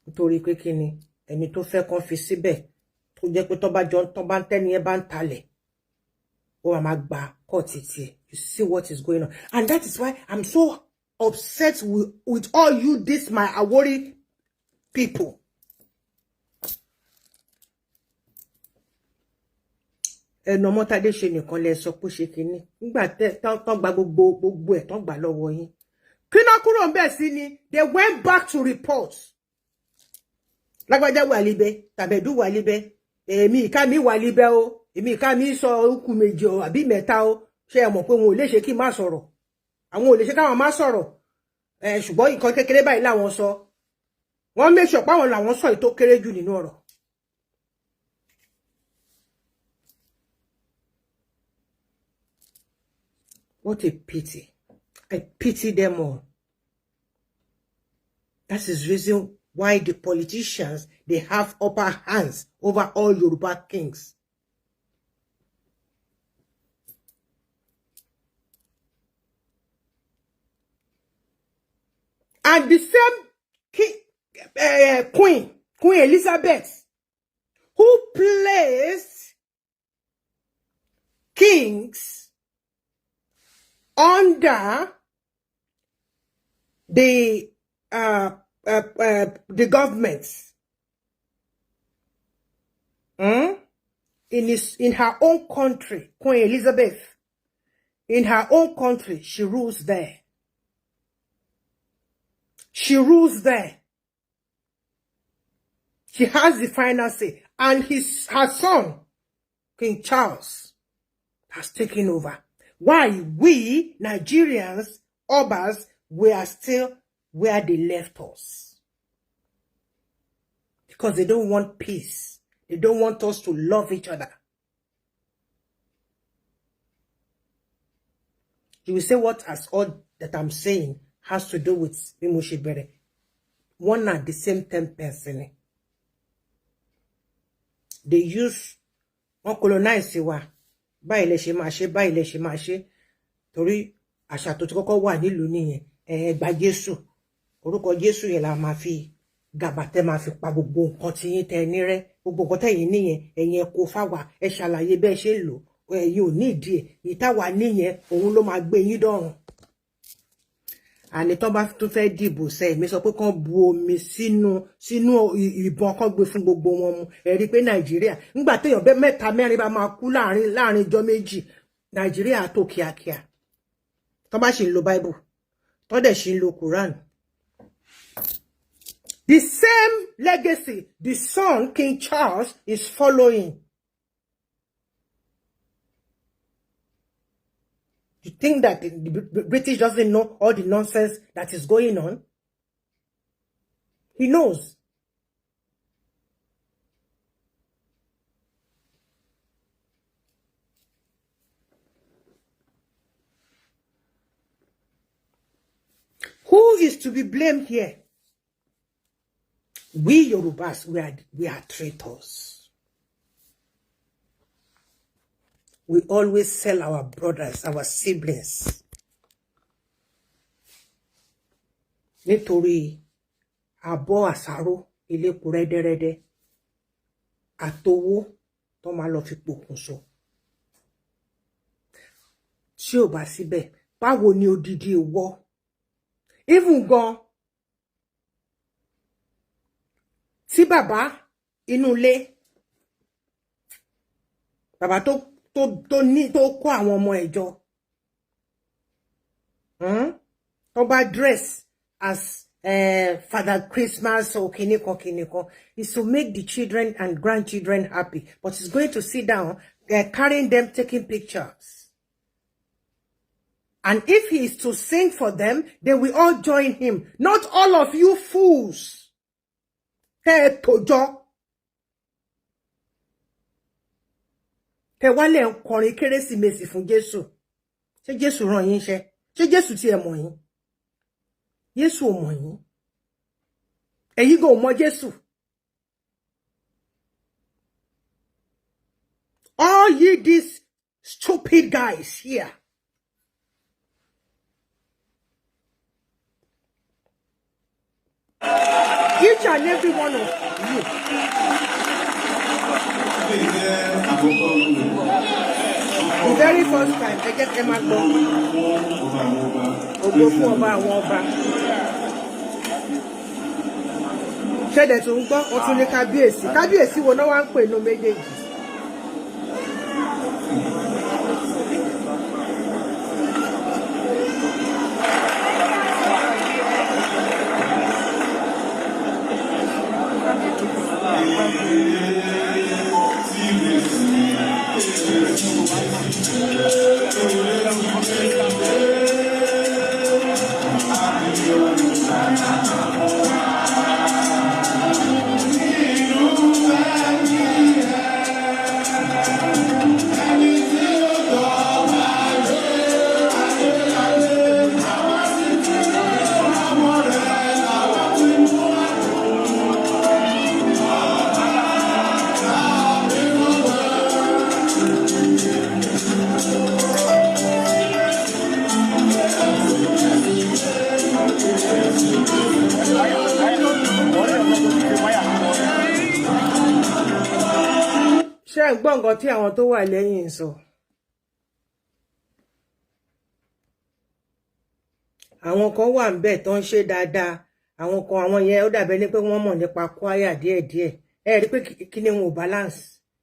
Nítorí pé kí ni ẹni tó fẹ́ kán fi síbẹ̀ tó jẹ́ pé tó bá ń tẹ́ni ẹ bá ń talẹ̀ ó máa gba kọ́ọ̀tì tiẹ̀. You see what is going on, and that is why I'm so upset with all you this my Àwórì people. Ẹnu Ọmọ́tádé ṣe nìkan lẹ sọ pé ṣe kínní nígbà tán gba gbogbo ẹ̀ tán gbà lọ́wọ́ yín. Kí náà kúrò ń bẹ̀ sí ni they went back to report. Lágbájá wà líbẹ̀ tàbẹ̀dú wà líbẹ̀ èmi ìka mi wà líbẹ̀ o èmi ìka mi sọ orúkú méjì o àbí mẹ́ta o ṣé ẹ mọ̀ pé wọn ò lè ṣe kí n má sọ̀rọ̀ àwọn ò lè ṣe káwọn má sọ̀rọ̀ ṣùgbọ́n nǹkan kékeré báyìí làwọn sọ wọ́n make sure páwọn làwọn sọ èyí tó kéré jù nínú ọ̀rọ̀. What a pity. I pity them all. That is the reason why the politicians, they have upper hands over all Yoruba kings. And the same Queen Elizabeth, who placed kings under the government, in her own country, Queen Elizabeth, in her own country, she rules there. She rules there. She has the final say. And her son, King Charles, has taken over. Why we, Nigerians, Obas, we are still where they left us. Because they don't want peace. They don't want us to love each other. You will say what as all that I'm saying has to do with Bimushibere. one and the same 10 person. They use one colonize wa. Báyìí lẹ ṣe máa ṣe, báyìí lẹ ṣe máa ṣe. Torí àṣà tó ti kọ́kọ́ wà nílùú nìyẹn. Ẹ gba Jésù. Orúkọ Jésù yẹn la máa fi gàbàtẹ́ máa fi pa gbogbo nǹkan tí yín tẹ́ ní rẹ́. Gbogbo nǹkan tẹ́yin nìyẹn, ẹ̀yin ẹ kó fáwa, ẹ ṣàlàyé bẹ́ẹ̀ ṣe lò. Ẹ̀yin ò ní ìdí ẹ̀. Ìtàwà nìyẹn, òun ló máa gbé yín dọ̀run. Àní tó bá tún fẹ́ dìbò sẹ́ mi sọ pé kán bu omi sínú ìbọn kan gbé fún gbogbo wọn mu. Ẹ rí pé Nàìjíríà ńgbà téèyàn bẹ́ mẹ́ta mẹ́rin bá máa kú láàrin ọjọ́ méjì, Nàìjíríà tó kíákíá. Tó bá ṣì ń lo Bible, tó dẹ̀ ṣì ń lo Quran. The same legacy the son King Charles is following. You think that the British doesn't know all the nonsense that is going on? He knows. Who is to be blamed here? We Yorùbás, we are traitors. We always sell our brothers, our siblings. Nítorí abọ́ àsáró ilé kù rẹ́dẹ́rẹ́dẹ́. Àtowó tó máa lọ fi pokùnso. Tí ò bá síbẹ̀, báwo ni odidi ìwọ? Even gan. Tí bàbá inú ilé. Bàbá tó kó àwọn ọmọ ẹ̀jọ. Tó bá dress as Father Christmas or kinikan is to make the children and grandchildren happy, but he's going to sit down carrying them, taking pictures. And if he is to sing for them, they will all join him. Not all of you fools. Tẹ wálé ń kọrin Kérésìmesì fún Jésù. Ṣé Jésù rán yín ṣẹ́? Ṣé Jésù tí ẹ mọ̀ yín? Jésù ò mọ̀ yín. Ẹ̀yin gan ò mọ̀ Jésù. All ye these stupid guys here. Each and every one of you. The very first time, I get Emma go. Ogo fún ọba àwọn ọba. Ṣẹ̀dẹ̀ tó ń gbọ́, ó tún ní kábíyèsí. Kábíyèsí wo náà wá ń pè ní méjèèjì. Ṣé gbọ́ nǹkan tí àwọn tó wà lẹ́yìn sọ? Àwọn kan wà ńbẹ̀ tó ń ṣe dáadáa. Àwọn kan àwọn yẹn ó dàbẹ́ ní pé wọ́n mọ̀ nípa choir díẹ̀díẹ̀. Ẹ rí pé kíni wọn ò balance.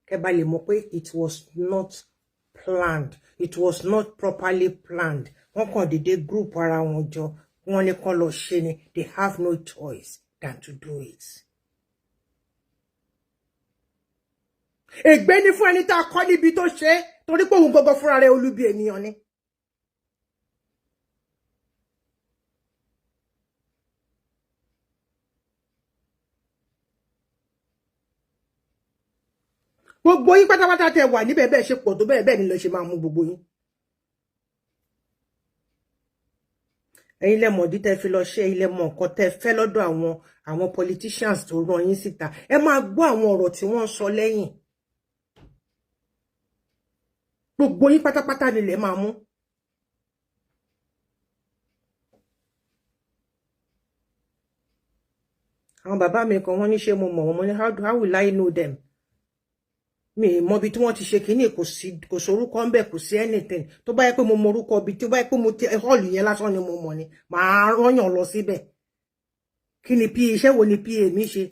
Kẹ́ bá lè mọ̀ pé it was not planned. It was not properly planned. Wọ́n kàn dédé group ara wọn jọ. Wọ́n ní kán lọ ṣe ni. They have no choice than to do it. Ègbé ni fún ẹni tá a kọ́ níbi tó ṣe torí pé òun gọ́gọ́ fúnra rẹ̀ olubi ènìyàn ni. Gbogbo yín pátápátá tẹ́ wà níbẹ̀ bẹ́ẹ̀ ṣe pọ̀ tó bẹ́ẹ̀ ni lọ ṣe máa mú gbogbo yín. ẹ̀yin lẹ mọ̀ dí tẹ́ fi lọ ṣe, ẹ̀yin lẹ mọ̀ nǹkan tẹ́ fẹ́ lọ́dọ̀ àwọn politicians tó rán yín síta. Ẹ máa gbọ́ àwọn ọ̀rọ̀ tí wọ́n sọ lẹ́yìn. Gbogbo yín pátápátá ni lẹ máa mú. Àwọn bàbá mi kan wọ́n ní ṣé mo mọ̀ wọ́n, mo ní how will I know them? Mi mọ̀ bí tí wọ́n ti ṣe kíní, kò sorúkọ ńbẹ̀, kò sí anything. Tó bá yẹ pé mo mọ orúkọ bí, tó bá yẹ pé mo ti hall yẹn lásán ni mo mọ̀ ni, màá rányàn lọ síbẹ̀. Kí ni PA, iṣẹ́ wo ni PA mi ṣe?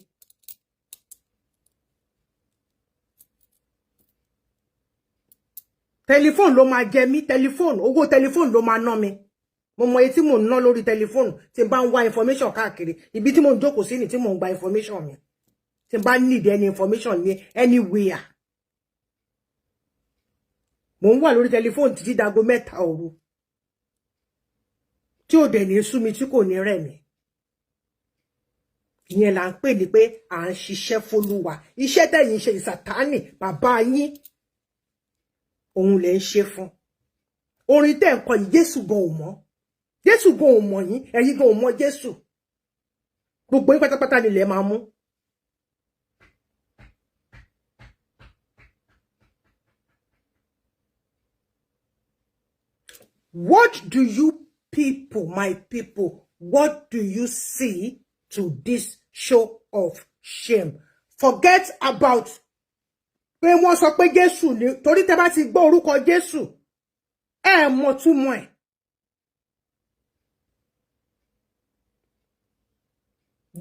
Telephone ló máa jẹ mí, telephone, owó telephone ló máa ná mi. Mo mọ èyí tí mo ná lórí telephone tí n bá ń wá information káàkiri. Ibi tí mo ń jókòó sí ni tí mo ń gba information mi. Tí n bá need any information ní anywhere. Mo ń wà lórí telephone títí dago 3 òru. Tí ò dẹ̀ ní sú mi, tí kò ní rẹ̀ mí. Ìyẹn là ń pè ní pé à ń ṣiṣẹ́ f'Olúwa. Iṣẹ́ tẹ̀yin ṣe Sátánì, bàbá yín, òun lè ń ṣe fún. Orin tẹ́ ń kọ yìí, Jésù gan ò mọ̀. Jésù gan ò mọ̀ yín, ẹ̀yin gan ò mọ̀ Jésù. Gbogbo yín pátápátá ni lẹ máa mú. What do you people, my people, what do you see to this show of shame? Forget about pé wọ́n sọ pé Jésù ni, torí tẹ́ bá ti gbọ́ orúkọ Jésù, ẹ mọ̀ túmọ̀ ẹ̀.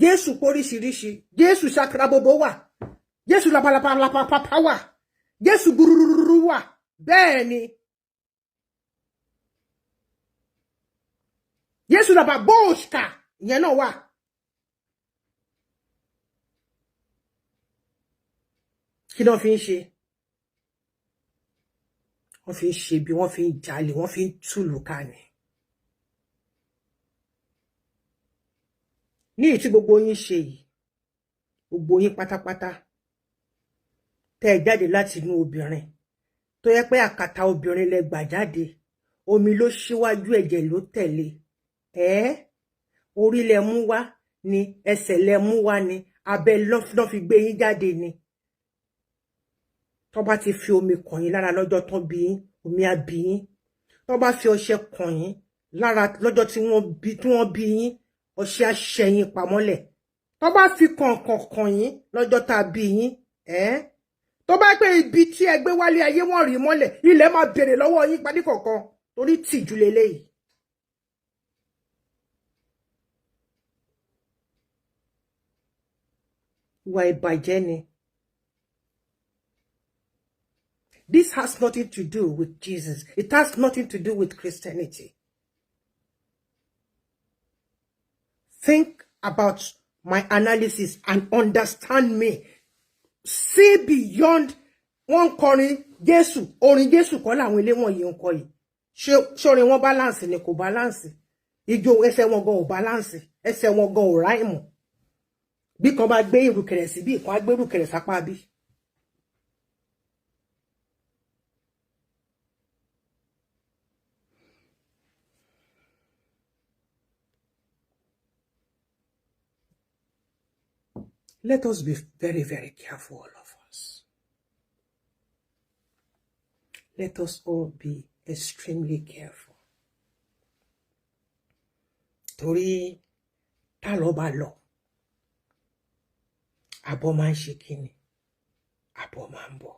Jésù póríṣiríṣi, Jésù ṣakrabobo wà, Jésù lapalapalapapa wà, Jésù gurururu wà, bẹ́ẹ̀ ni. Jésù lapa bóòṣkà, ìyẹn náà wà. Kí ló fi ń ṣe? Wọ́n fi ń ṣe bí, wọ́n fi ń jalè, wọ́n fi ń túlù ká ni. Ní ìtí gbogbo yín ṣe yìí, gbogbo yín pátápátá, tẹ́ jáde láti inú obìnrin, tó yẹ pé àkàtà obìnrin lẹ gbà jáde, omi ló ṣíwájú, ẹ̀jẹ̀ ló tẹ̀lé. Orí lẹ mú wá ni, ẹsẹ̀ lẹ mú wá ni, abẹ́ lọ́ fi gbé yín jáde ni. Tó bá ti fi omi kàn yín lára lọ́jọ́ tán bí yín, omi á bí yín. Tó bá fi ọṣẹ kàn yín lára lọ́jọ́ tí wọ́n bí yín, ọṣẹ aṣẹ́yìn pamọ́lẹ̀. Tó bá fi kàn yín lọ́jọ́ tá bí yín, tó bá pé ibi tí ẹ gbé wálé ayé wọ́n rí mọ́lẹ̀, ilẹ̀ máa bèrè lọ́wọ́ yín padì kọ̀ọ̀kan, torí tìjú leléyìí. Ìwà ìbàjẹ́ ni. This has nothing to do with Jesus. It has nothing to do with Christianity. Think about my analysis and understand me. See beyond one kọrin Jésù, orin Jésù kọ́ làwọn ilé wọn yìí ń kọ yìí. Ṣé orin wọn balance ni kò balance? Ijó ẹsẹ̀ wọn gan ò balance, ẹsẹ̀ wọn gan ò ráìmù. Bí kan bá gbé ìrùkẹ̀rẹ̀ sí bí, kan á gbé ìrùkẹ̀rẹ̀ sápá bí. Let us be very, very careful, all of us. Let us all be extremely careful. Torí tá lọ bá lọ, àbọ̀ máa ń ṣe kíni, àbọ̀ máa ń bọ̀.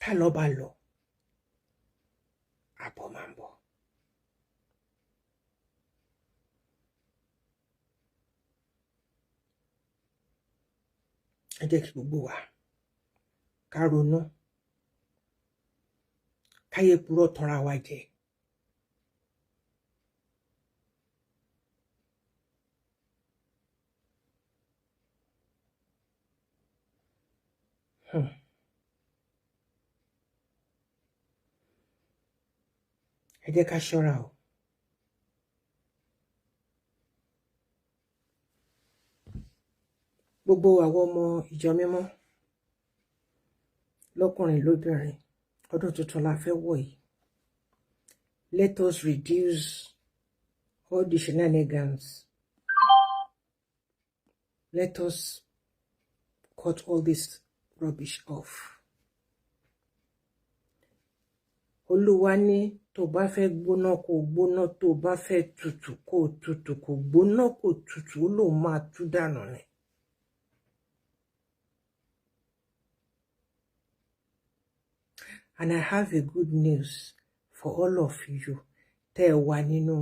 Tá lọ bá lọ, àbọ̀ máa ń bọ̀. Ẹ jẹ́ kí gbogbo wa ká ronú, káyé purọ́ tanra wa jẹ. Ẹ jẹ́ ká ṣọ́ra o. Gbogbo àwọn ọmọ ìjọ mímọ́, lọ́kùnrin lóbìnrin, ọdún tuntun la fẹ́ wọ̀ yìí. Let us reduce all the shenanigans. Let us cut all this rubbish off. Olúwa ní tó bá fẹ́ gbóná kó gbóná, tó bá fẹ́ tutù kó tutù, kó gbóná kó tutù, ó lóun máa tú dànù ni. And I have a good news for all of you. Tẹ́ wà nínú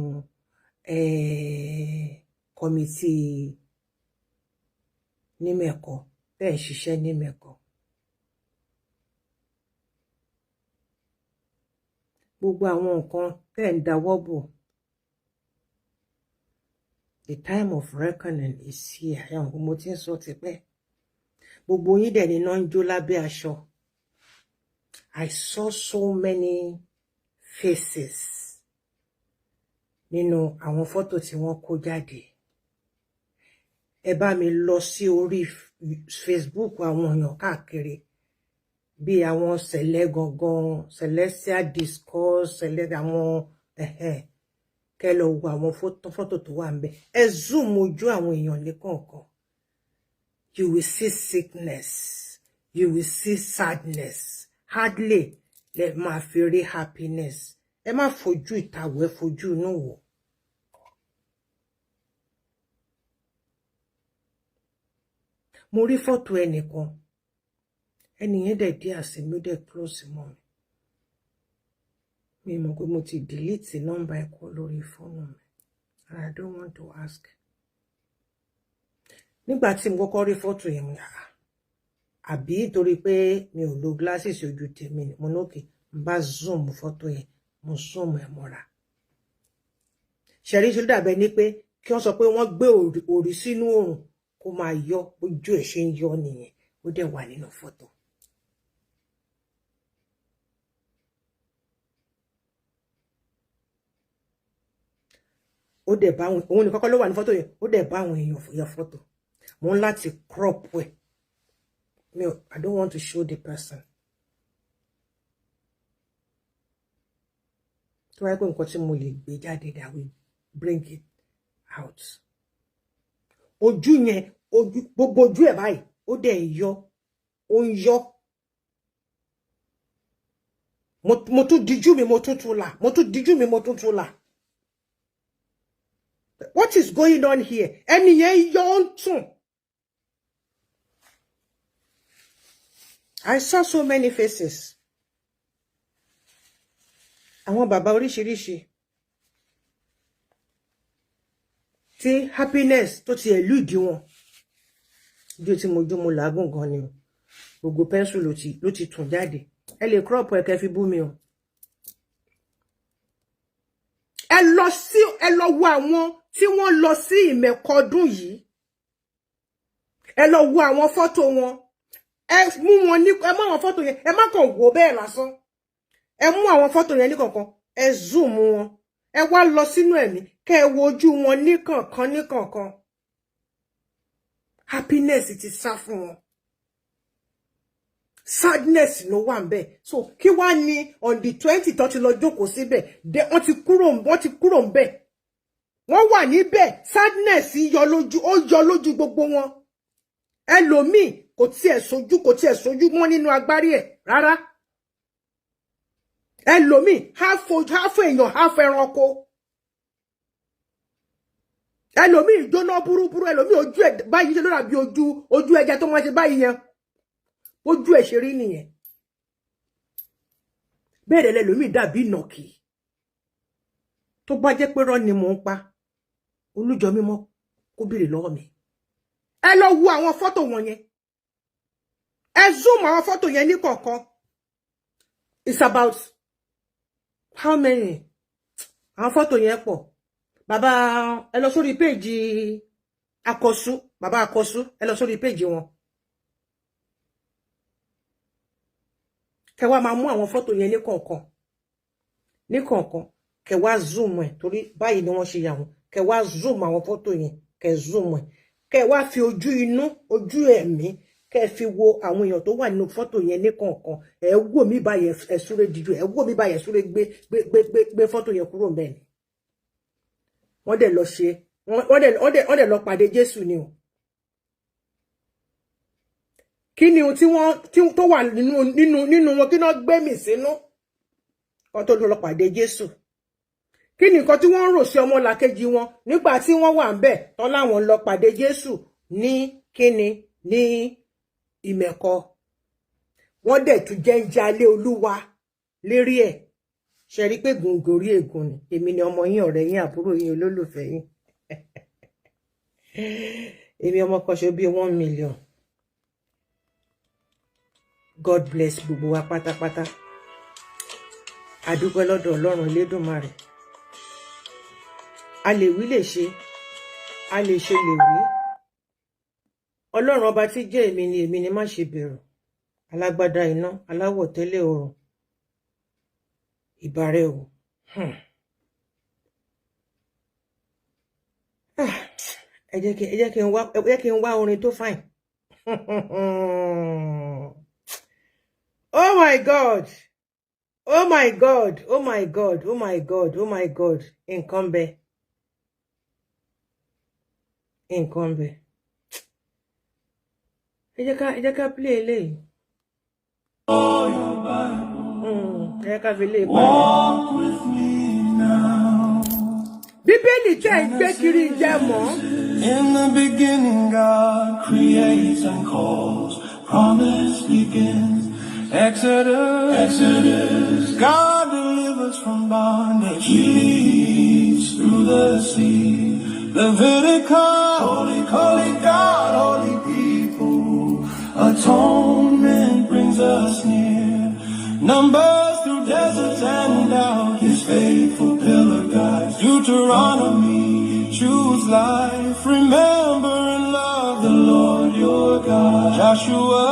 committee Nímẹ̀kọ, tẹ́ ń ṣiṣẹ́ Nímẹ̀kọ. Gbogbo àwọn nǹkan tẹ́ ń dáwọ́ bò. The time of reckoning is here. Àwọn mo ti ń sọ tipẹ́. Gbogbo yín dẹ̀ ni náà ń jó lábẹ́ aṣọ. I saw so many faces nínú àwọn fọ́tò tí wọ́n kó jáde. Ẹ bá mi lọ sí orí Facebook àwọn èèyàn káàkiri bí àwọn sẹ̀lẹ̀ gangan, celestial discourse, sẹ̀lẹ̀ àwọn kẹ́ lọ wo àwọn fọ́tò tó wà ńbẹ̀. Ẹ zoom ojú àwọn èèyàn ní kọ̀ọ̀kan. You will see sickness. You will see sadness. Hardly lè máa fi rí happiness. Ẹ má fojú ìtàwọ̀, ẹ fojú inú wò. Mo rí fọ́tò ẹnìkan. Ẹnìyẹn dẹ̀ dé àsìmí dẹ̀ close mọ́ mi. Mi mọ̀ pé mo ti delete nọ́mbà ẹ̀kọ́ lórí fóònù mi. And I don't want to ask. Nígbà tí mo kọ́kọ́ rí fọ́tò yẹn, mo ní àbí torí pé mi ò lo glasses ojú tèmi ni mo nókè n bá zoom fọ́tò yẹn, mo zoom ẹ̀ mọ́ra. Ṣẹ̀rí ṣe dàbẹ́ ní pé kí wọ́n sọ pé wọ́n gbé òrí sínú oòrùn kó máa yọ ojú ẹ̀ ṣe ń yọ nìyẹn. Ó dẹ̀ wà nínú fọ́tò. Ó dẹ̀ bá òun ní kọ́kọ́ ló wà ní fọ́tò yẹn. Ó dẹ̀ bá àwọn èèyàn ya fọ́tò. Mo ń láti crop ẹ̀. I don't want to show the person. So I nǹkan tí mo lè gbé jáde that will bring it out. Ojú yẹn, gbogbo ojú ẹ̀ báyìí, ó dẹ̀ ń yọ, ó ń yọ. Mo tún díjú mi, mo tún tún là. Mo tún díjú mi, mo tún tún là. What is going on here? Ẹni yẹn yọ ń tún. I saw so many faces. Àwọn bàbá oríṣiríṣi. Tí happiness tó ti elude wọn. Bí tí mo jó mo làágùn gan ni o. Gbogbo pencil ló ti tún jáde. Ẹ lè crop ẹ kẹ́ fi bú mi o. Ẹ lọ wo àwọn tí wọ́n lọ sí ìmẹ̀kọdún yìí. Ẹ lọ wo àwọn fọ́tò wọn. Ẹ mú wọn ní ẹ mú àwọn fọ́tò yẹn, ẹ má kàn wò bẹ́ẹ̀ lásán. Ẹ mú àwọn fọ́tò yẹn ní kọ̀ọ̀kan, ẹ zoom wọn. Ẹ wá lọ sínú ẹ̀mí, kẹ́ ẹ wo ojú wọn ní kọ̀ọ̀kan. Happiness ti sá fún wọn. Sadness ló wà ńbẹ̀. So kí wá ní on the 20 tó ti lọ jókòó síbẹ̀, wọ́n ti kúrò ńbẹ̀. Wọ́n wà níbẹ̀, sadness yọ lójú, ó yọ lójú gbogbo wọn. Ẹlòmíì kò tiẹ̀ sojú mọ́ nínú agbárí ẹ̀ rárá. Ẹlòmíì half èèyàn half ẹranko. Ẹlòmíì jóná burúburú, ẹlòmíì ojú ẹ̀ báyìí ṣe ló dàbí ojú ẹja tó máa ṣe báyìí yẹn. Ojú ẹ̀ ṣe rí nìyẹn. Bẹ́ẹ̀ lẹ́lòmíì dàbí ìnàkí. Tó bá jẹ́ pé rọ́ ni mò ń pa, Olújọ mímọ́ kó béèrè lọ́wọ́ mi. Ẹ lọ wo àwọn fọ́tò wọn yẹn. Ẹ zoom àwọn fọ́tò yẹn ní kọ̀ọ̀kan. It's about how many? Àwọn fọ́tò yẹn pọ̀. Bàbá ẹ lọ sórí péjì Akọ̀sú, bàbá Akọ̀sú, ẹ lọ sórí péjì wọn. Kẹ́ wá máa mú àwọn fọ́tò yẹn ní kọ̀ọ̀kan. Ní kọ̀ọ̀kan, kẹ́ wá zoom ẹ̀ torí báyìí ni wọ́n ṣe yà wọ́n. Kẹ́ wá zoom àwọn fọ́tò yẹn, kẹ́ zoom ẹ̀. Kẹ́ wá fi ojú inú, ojú ẹ̀mí, kẹ́ fi wo àwọn èèyàn tó wà nínú photo yẹn ní kọ̀ọ̀kan ẹ wò mí báyìí ẹ súré díjú ẹ wò mí báyìí ẹ súré gbé photo yẹn kúrò ńbẹ̀ ni wọ́n dẹ̀ lọ ṣe wọ́n dẹ̀ lọ pàdé Jésù ni o kí ni tí wọ́n tó wà nínú wọn kí náà gbé mì sínú wọ́n tó lọ pàdé Jésù kí ni nǹkan tí wọ́n rò sí ọmọlàkejì wọn nígbà tí wọ́n wà ńbẹ̀ tán láwọn lọ pàdé Jésù ní kíni ní ìmẹ̀kọ wọ́n dẹ̀ tún jẹ́ ń jalé Olúwa lérí ẹ̀ ṣe rí pé gòngòrí ègún ni èmi ni ọmọ yín ọ̀rẹ́ yín àbúrò yín olólùfẹ́ yín èmi ọmọ kan ṣe bí 1 million God bless gbogbo wa pátápátá àdúpẹ́ lọ́dọ̀ Ọlọ́run Elédùmarè a lè wí lè ṣe a lè ṣe lè wí Ọlọ́run ọba tí jẹ́ èmi ni má ṣe bẹ̀rù alágbádá iná aláwọ̀ tẹ́lẹ̀ oòrùn ìbàrẹ̀ o ẹ jẹ́ kí n wá orin tó fine oh my God oh my God oh my God oh my God oh my God nǹkan bẹ ẹ jẹ́ ká play eléyìí ẹ jẹ́ ká fi lè pa Bíbélì tẹ́ ń gbé kiri jẹ́ mọ́. In the beginning God creates and calls, promise begins. Exodus, God delivers from bondage, leads through the sea. Leviticus, holy God, holy people. Atonement brings us near. Numbers through deserts and out, His faithful pillar guides. Deuteronomy, choose life. Remember and love the Lord your God. Joshua,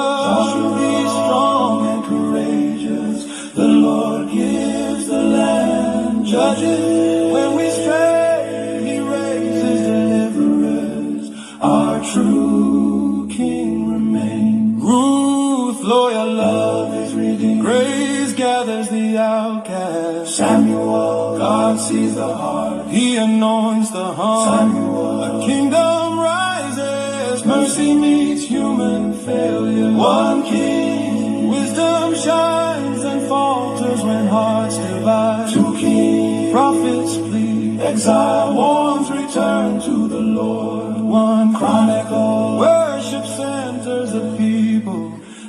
be strong and courageous. The Lord gives the land. Judges, when we stray, He raises deliverers. Our true King remains. Ruth, loyal love is redeemed. Grace gathers the outcast. Samuel, God sees the heart. He anoints the heart. Samuel, a kingdom rises. Mercy meets human failure. One King, wisdom shines and falters when hearts divide. Two kings, prophets plead. Exile warns, return to the Lord. One Chronicle, worship centers the people.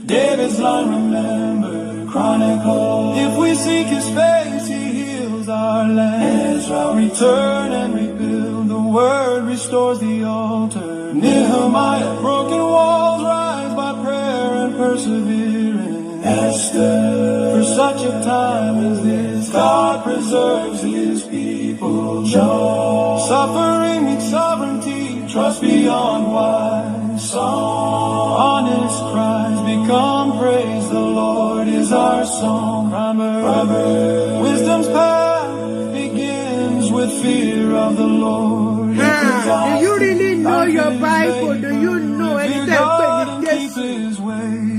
David's line remembered. Chronicle, if we seek His face, He heals our land. Ezra, return and rebuild. The word restores the altar. Nehemiah, broken walls rise by prayer and perseverance. Esther, for such a time as this, God preserves His people. Job, suffering meets sovereignty, trust beyond wise. Song, honest cries become praise. The Lord is our song. Proverbs, wisdom's path begins with fear of the Lord. Do you really know your Bible? Do you know anything?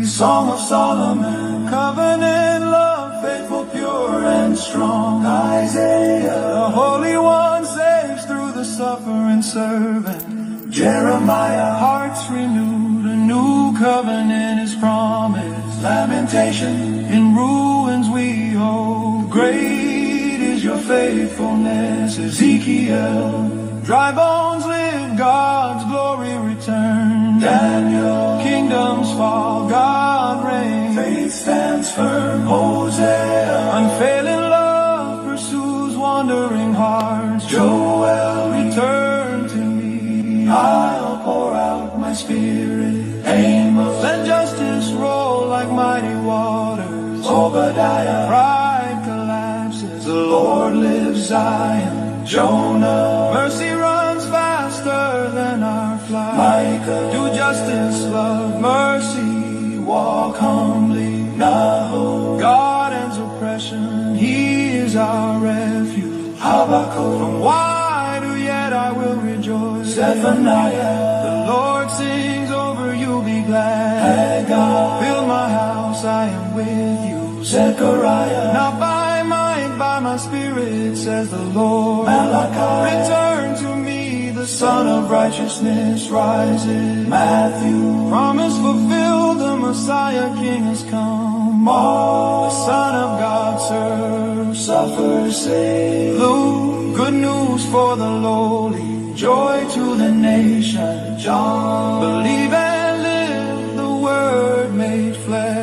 Song of Solomon, covenant love, faithful, pure and strong. Isaiah, the Holy One saves through the suffering servant. Jeremiah, hearts renewed, a new covenant is promised. Lamentation, in ruins we hold. Great is your faithfulness. Ezekiel, dry bones live, God's glory returns. Daniel, kingdoms fall, God reigns. Faith stands firm. Hosea, unfailing love pursues wandering hearts. Joel, return to me, I'll pour out my spirit. Amos, let justice roll like mighty waters. Obadiah, pride collapses, the Lord lives. Zion, Jonah, mercy runs faster than our flight. Micah, do justice, love, mercy, walk humbly. Nahum, God ends oppression, He is our refuge. Habakkuk, from wide or yet I will rejoice. Zephaniah, the Lord sings over you, be glad. Haggai, build my house, I am with you. Zechariah, not by might, by my spirit, says the Lord. Malachi, return to me, the Son of Righteousness rises. Matthew, promise fulfilled, the Messiah King has come. Mark, the Son of God serves, suffers, save. Luke, good news for the lowly, joy to the nation. John, believe and live, the Word made flesh.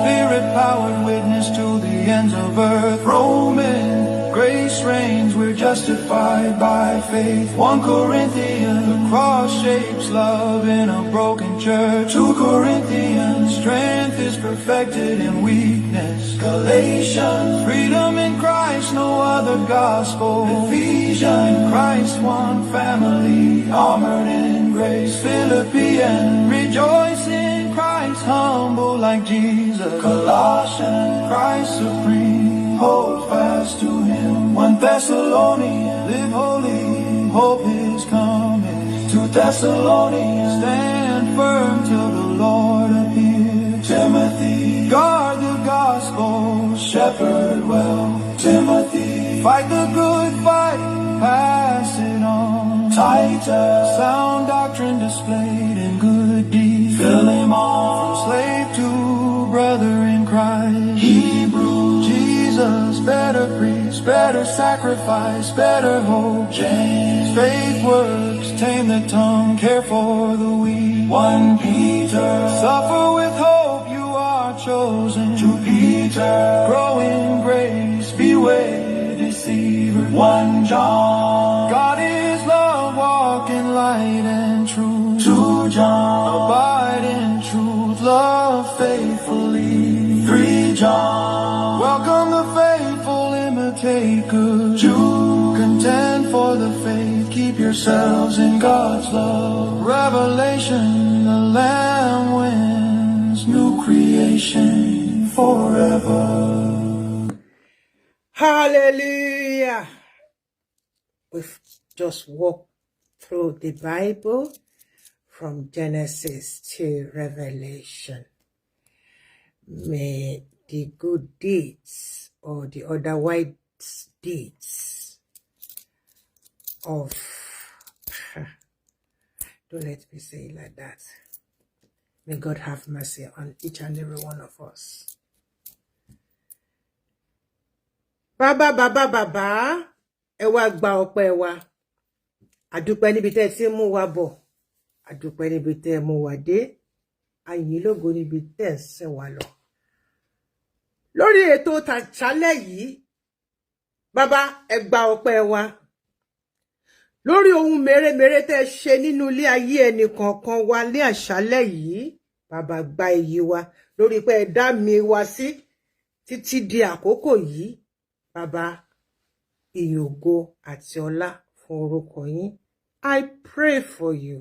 Spirit-powered witness to the ends of earth. Roman, grace reigns, we're justified by faith. 1 Corinthians, the cross shapes love in a broken church. 2 Corinthians, strength is perfected in weakness. Galatians, freedom in Christ, no other gospel. Ephesians, Christ one family, armored in grace. Philippians, rejoice in Christ, humble like Jesus. Colossians, Christ supreme, hold fast to him. 1 Thessalonians, live holy, hope is coming. 2 Thessalonians, stand firm till the Lord appears. Timothy, guard the gospel, shepherd well. Timothy, fight the good fight, pass it on. Titus, sound doctrine displayed in good deeds. Philemon, from slave to brother in Christ. Hebrew, Jesus, better preach, better sacrifice, better hope. James, faith works, tame the tongue, care for the weak. 1 Peter, suffer with hope, you are chosen. 2 Peter, grow in grace, beware deceiver. 1 John, God is love, walk in light and truth. 2 John, abide in truth, love faithfully. 3 John, welcome the faithful, imitate good. 2, contend for the faith, keep yourselves in God's love. Revelation, the Lamb wins, new creation forever. Hallelujah. We've just walked through the Bible from Genesis to Revelation. May the good deeds or the otherwise deeds of, don't let me say it like that. May God have mercy on each and every one of us. Baba, ẹ wá gba ọpẹ́ wa. Àdúpẹ́ níbi tẹ́ ti mú wa bọ̀. Àdúpẹ́ níbi tẹ́ mú wa dé. Àyìn lógo níbi tẹ́ ṣe wá lọ. Lórí ètò tàṣálẹ́ yìí, bàbá ẹ gba ọpẹ́ wa. Lórí ohun mèremère tẹ́ ṣe nínú ilé ayé ẹnì kọ̀ọ̀kan wa ní àṣálẹ́ yìí, bàbá gba èyí wa. Lórí pé ẹ dá mi wá sí títí di àkókò yìí, bàbá ìyògo àti ọlá fún orúkọ yín. I pray for you.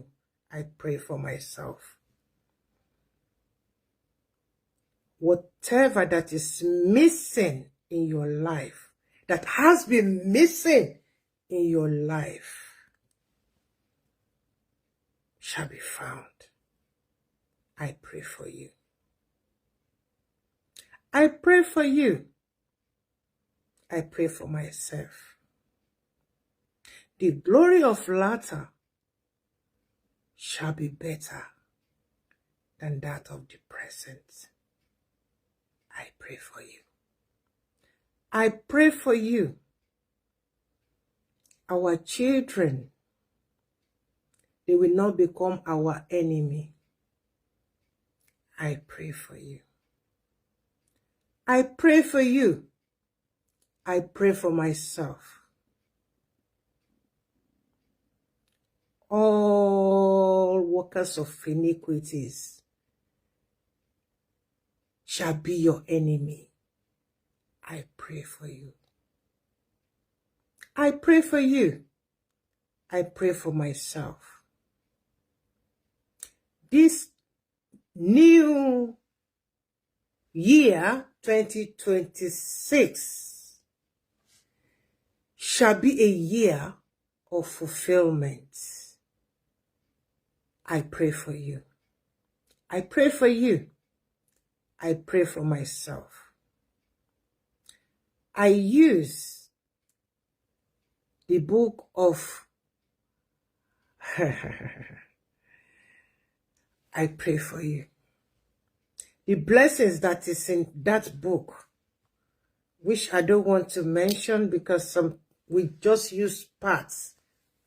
I pray for myself. Whatever that is missing in your life, that has been missing in your life, shall be found. I pray for you. I pray for you. I pray for myself. The glory of latter shall be better than that of the present. I pray for you. I pray for you. Our children, they will not become our enemy. I pray for you. I pray for you. I pray for myself. All workers of iniquities shall be your enemy. I pray for you. I pray for you. I pray for myself. This new year, 2026, shall be a year of fulfillment. I pray for you. I pray for you. I pray for myself. I use the book of I pray for you. The blessings that is in that book, which I don't want to mention because we just use parts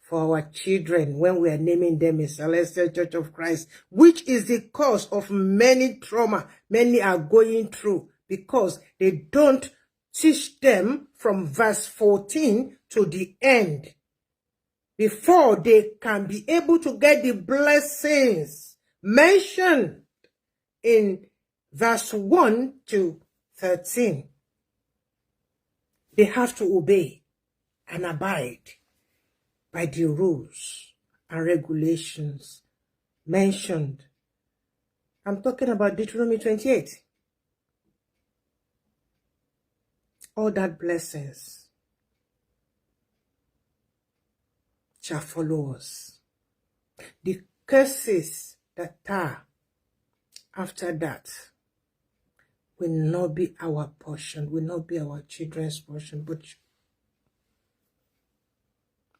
for our children when we are naming them in Celestial Church of Christ, which is the cause of many trauma many are going through because they don't teach them from verse 14 to the end before they can be able to get the blessings mentioned in verse 1 to 13. They have to obey and abide by the rules and regulations mentioned. I'm talking about Deuteronomy 28. All that blessings shall follow us. The curses that are after that will not be our portion, will not be our children's portion, but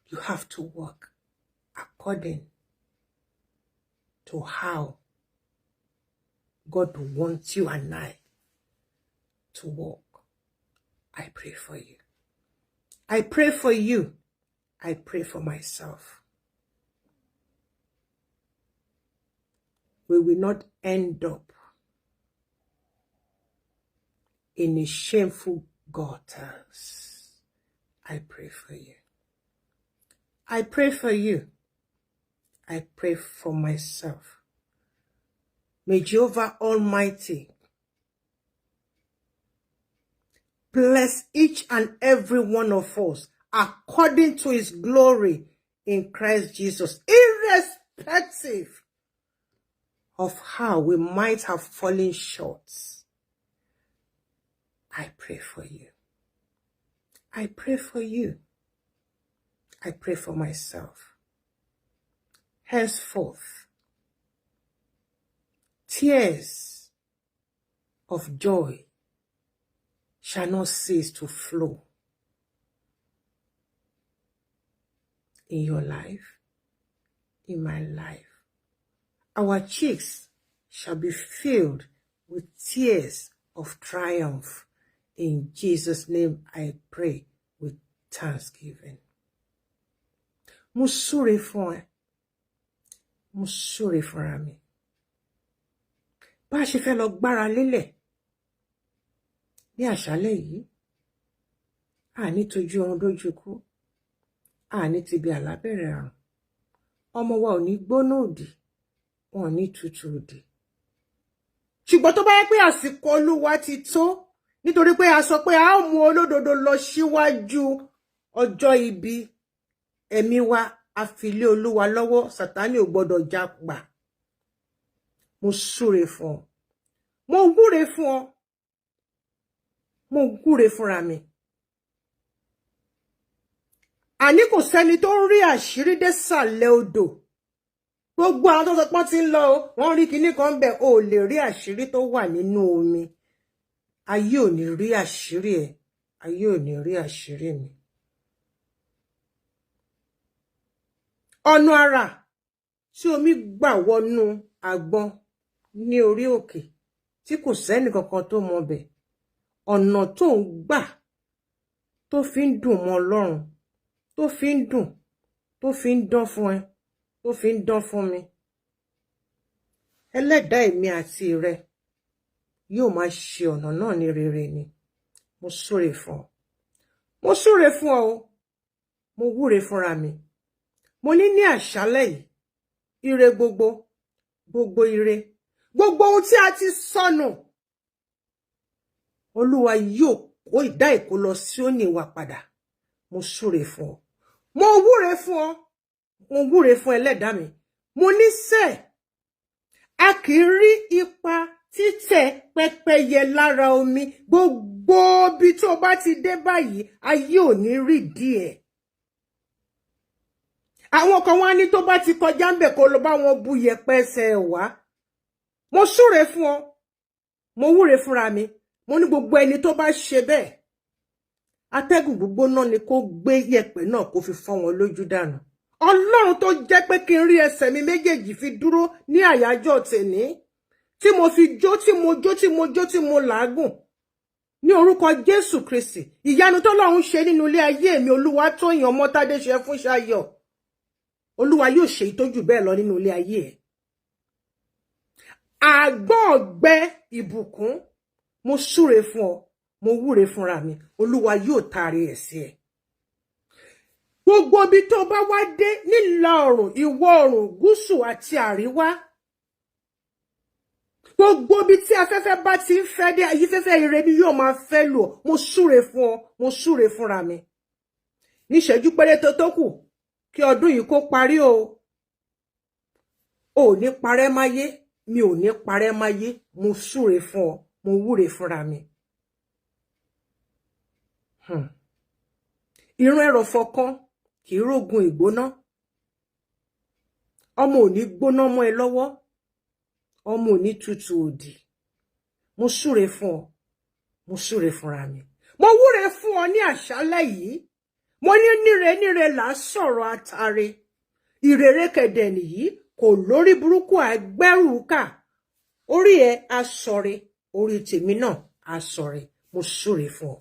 you have to work according to how God wants you and I to walk. I pray for you. I pray for you. I pray for myself. We will not end up in a shameful gutters. I pray for you. I pray for you. I pray for myself. May Jehovah Almighty bless each and every one of us according to his glory in Christ Jesus, irrespective of how we might have fallen short. I pray for you. I pray for you. I pray for myself. Henceforth, tears of joy shall not cease to flow in your life, in my life. Our cheeks shall be filled with tears of triumph. In Jesus' name I pray with thanksgiving. Mo súre fún ẹ. Mo súre fúnra mi. Bá a ṣe fẹ́ lọ gbára lélẹ̀ ní àṣálẹ́ yìí, àní tójú ọrun dójú kú, àní ti bí àlábẹ̀rẹ̀ àrùn. Ọmọ wa ò ní gbóná òdì, wọn ò ní tutù òdì. Ṣùgbọ́n tó bá yẹ pé àsìkò Olúwa ti tó, nítorí pé a sọ pé a ó mú olódodo lọ síwájú ọjọ́ ibi, ẹ̀mí wa a fi lé Olúwa lọ́wọ́, Sátánì ò gbọdọ̀ jápa. Mo súre fún ọ. Mo wúre fún ọ. Mo wúre fúnra mi. Àní kò sẹ́ni tó ń rí àṣírí désàlẹ̀ odò. Gbogbo àwọn tó sọ pé ti ń lọ o, wọ́n rí kinní kan bẹ̀, o lè rí àṣírí tó wà nínú omi. Ayé ò ní rí àṣírí ẹ̀. Ayé ò ní rí àṣírí mi. Ọ̀nà àrà tí omi gbà wọnú àgbọn ní orí òkè tí kò sẹ́ni kankan tó mọ̀ bẹ̀. Ọ̀nà tó ń gbà tó fi ń dùn mọ́ Ọlọ́run, tó fi ń dùn, tó fi ń dán fún ẹ, tó fi ń dán fún mi. Ẹlẹ́dàá èmi àti rẹ yóò máa ṣe ọ̀nà náà ní rere ni. Mo súre fún ọ. Mo súre fún ọ o. Mo wúre fúnra mi. Mo ní àṣálẹ́ yìí, ire gbogbo, gbogbo ire, gbogbo ohun tí a ti sọnù, Olúwa yóò kó ìdá ìkó lọ sí òní wa padà. Mo súre fún ọ. Mo wúre fún ọ. Mo wúre fún ẹlẹ́dàá mi. Mo ní sẹ́, a kì í rí ipa títẹ̀ pẹ́pẹ́yẹ lára omi. Gbogbo bí tó bá ti dé báyìí, ayé ò ní rí díẹ̀. Àwọn kan wá ní tó bá ti kọjá ńbẹ̀ kó lọ bá wọn bu yẹ̀pẹ̀ ẹsẹ̀ wá. mo súre fún ọ, mo wúre fúnra mi, mo ní gbogbo ẹni tó bá ṣe bẹ́ẹ̀ atẹ́gùn gbígbóná ni kó gbé yẹ̀pẹ̀ náà kó fi fọ́ wọn lójú dànù. Ọlọ́run tó jẹ́ pé kí n rí ẹsẹ̀ mi méjèèjì fi dúró ní àyájọ́ tèní, tí mo fi jó tí mo làágùn ní orúkọ Jésù Kristi. Ìyanu tọ́lọ́run ṣe nínú ilé ayé mi, Olúwa Tóyìn Ọmọ́tádé ṣe fún Ṣayọ̀, Olúwa yóò ṣe ìtọ́jú bẹ́ẹ̀ lọ nínú ilé ayé ẹ̀. Àgbọ̀n ọ̀gbẹ ìbùkún, mo súre fún ọ, mo wúre fúnra mi, Olúwa yóò taari ẹ̀ sí ẹ. Gbogbo ibi tó bá wá dé nílà oòrùn, ìwọ̀ oòrùn, gúúsù àti àríwá, gbogbo ibi tí afẹ́fẹ́ bá ti ń fẹ́ dé, ayífẹ́fẹ́ ire ni yóò máa fẹ́ lù ọ́. Mo súre fún ọ, mo súre fúnra mi. Ní ìṣẹ́jú péréte tó kù kí ọdún yìí kó parí o. Ò ní parẹ́ máyé, mi ò ní parẹ́ máyé, mo súre fún ọ, mo wúre fúnra mi. Ìran ẹrọ̀fọ̀ kan kì í rógun ìgbóná. Ọmọ ò ní gbóná mọ́ ẹ lọ́wọ́, ọmọ ò ní tutù òdì. Mo súre fún ọ, mo súre fúnra mi. Mo wúre fún ọ ní àṣálẹ́ yìí. Mo ní níre là sọ̀rọ̀ àtàrẹ. Ìrere kẹ̀dẹ̀ nìyí kò lórí burúkú àgbẹ̀rù kà. Orí ẹ á sọ̀rẹ́, orí tèmi náà á sọ̀rẹ́. Mo súre fún ọ.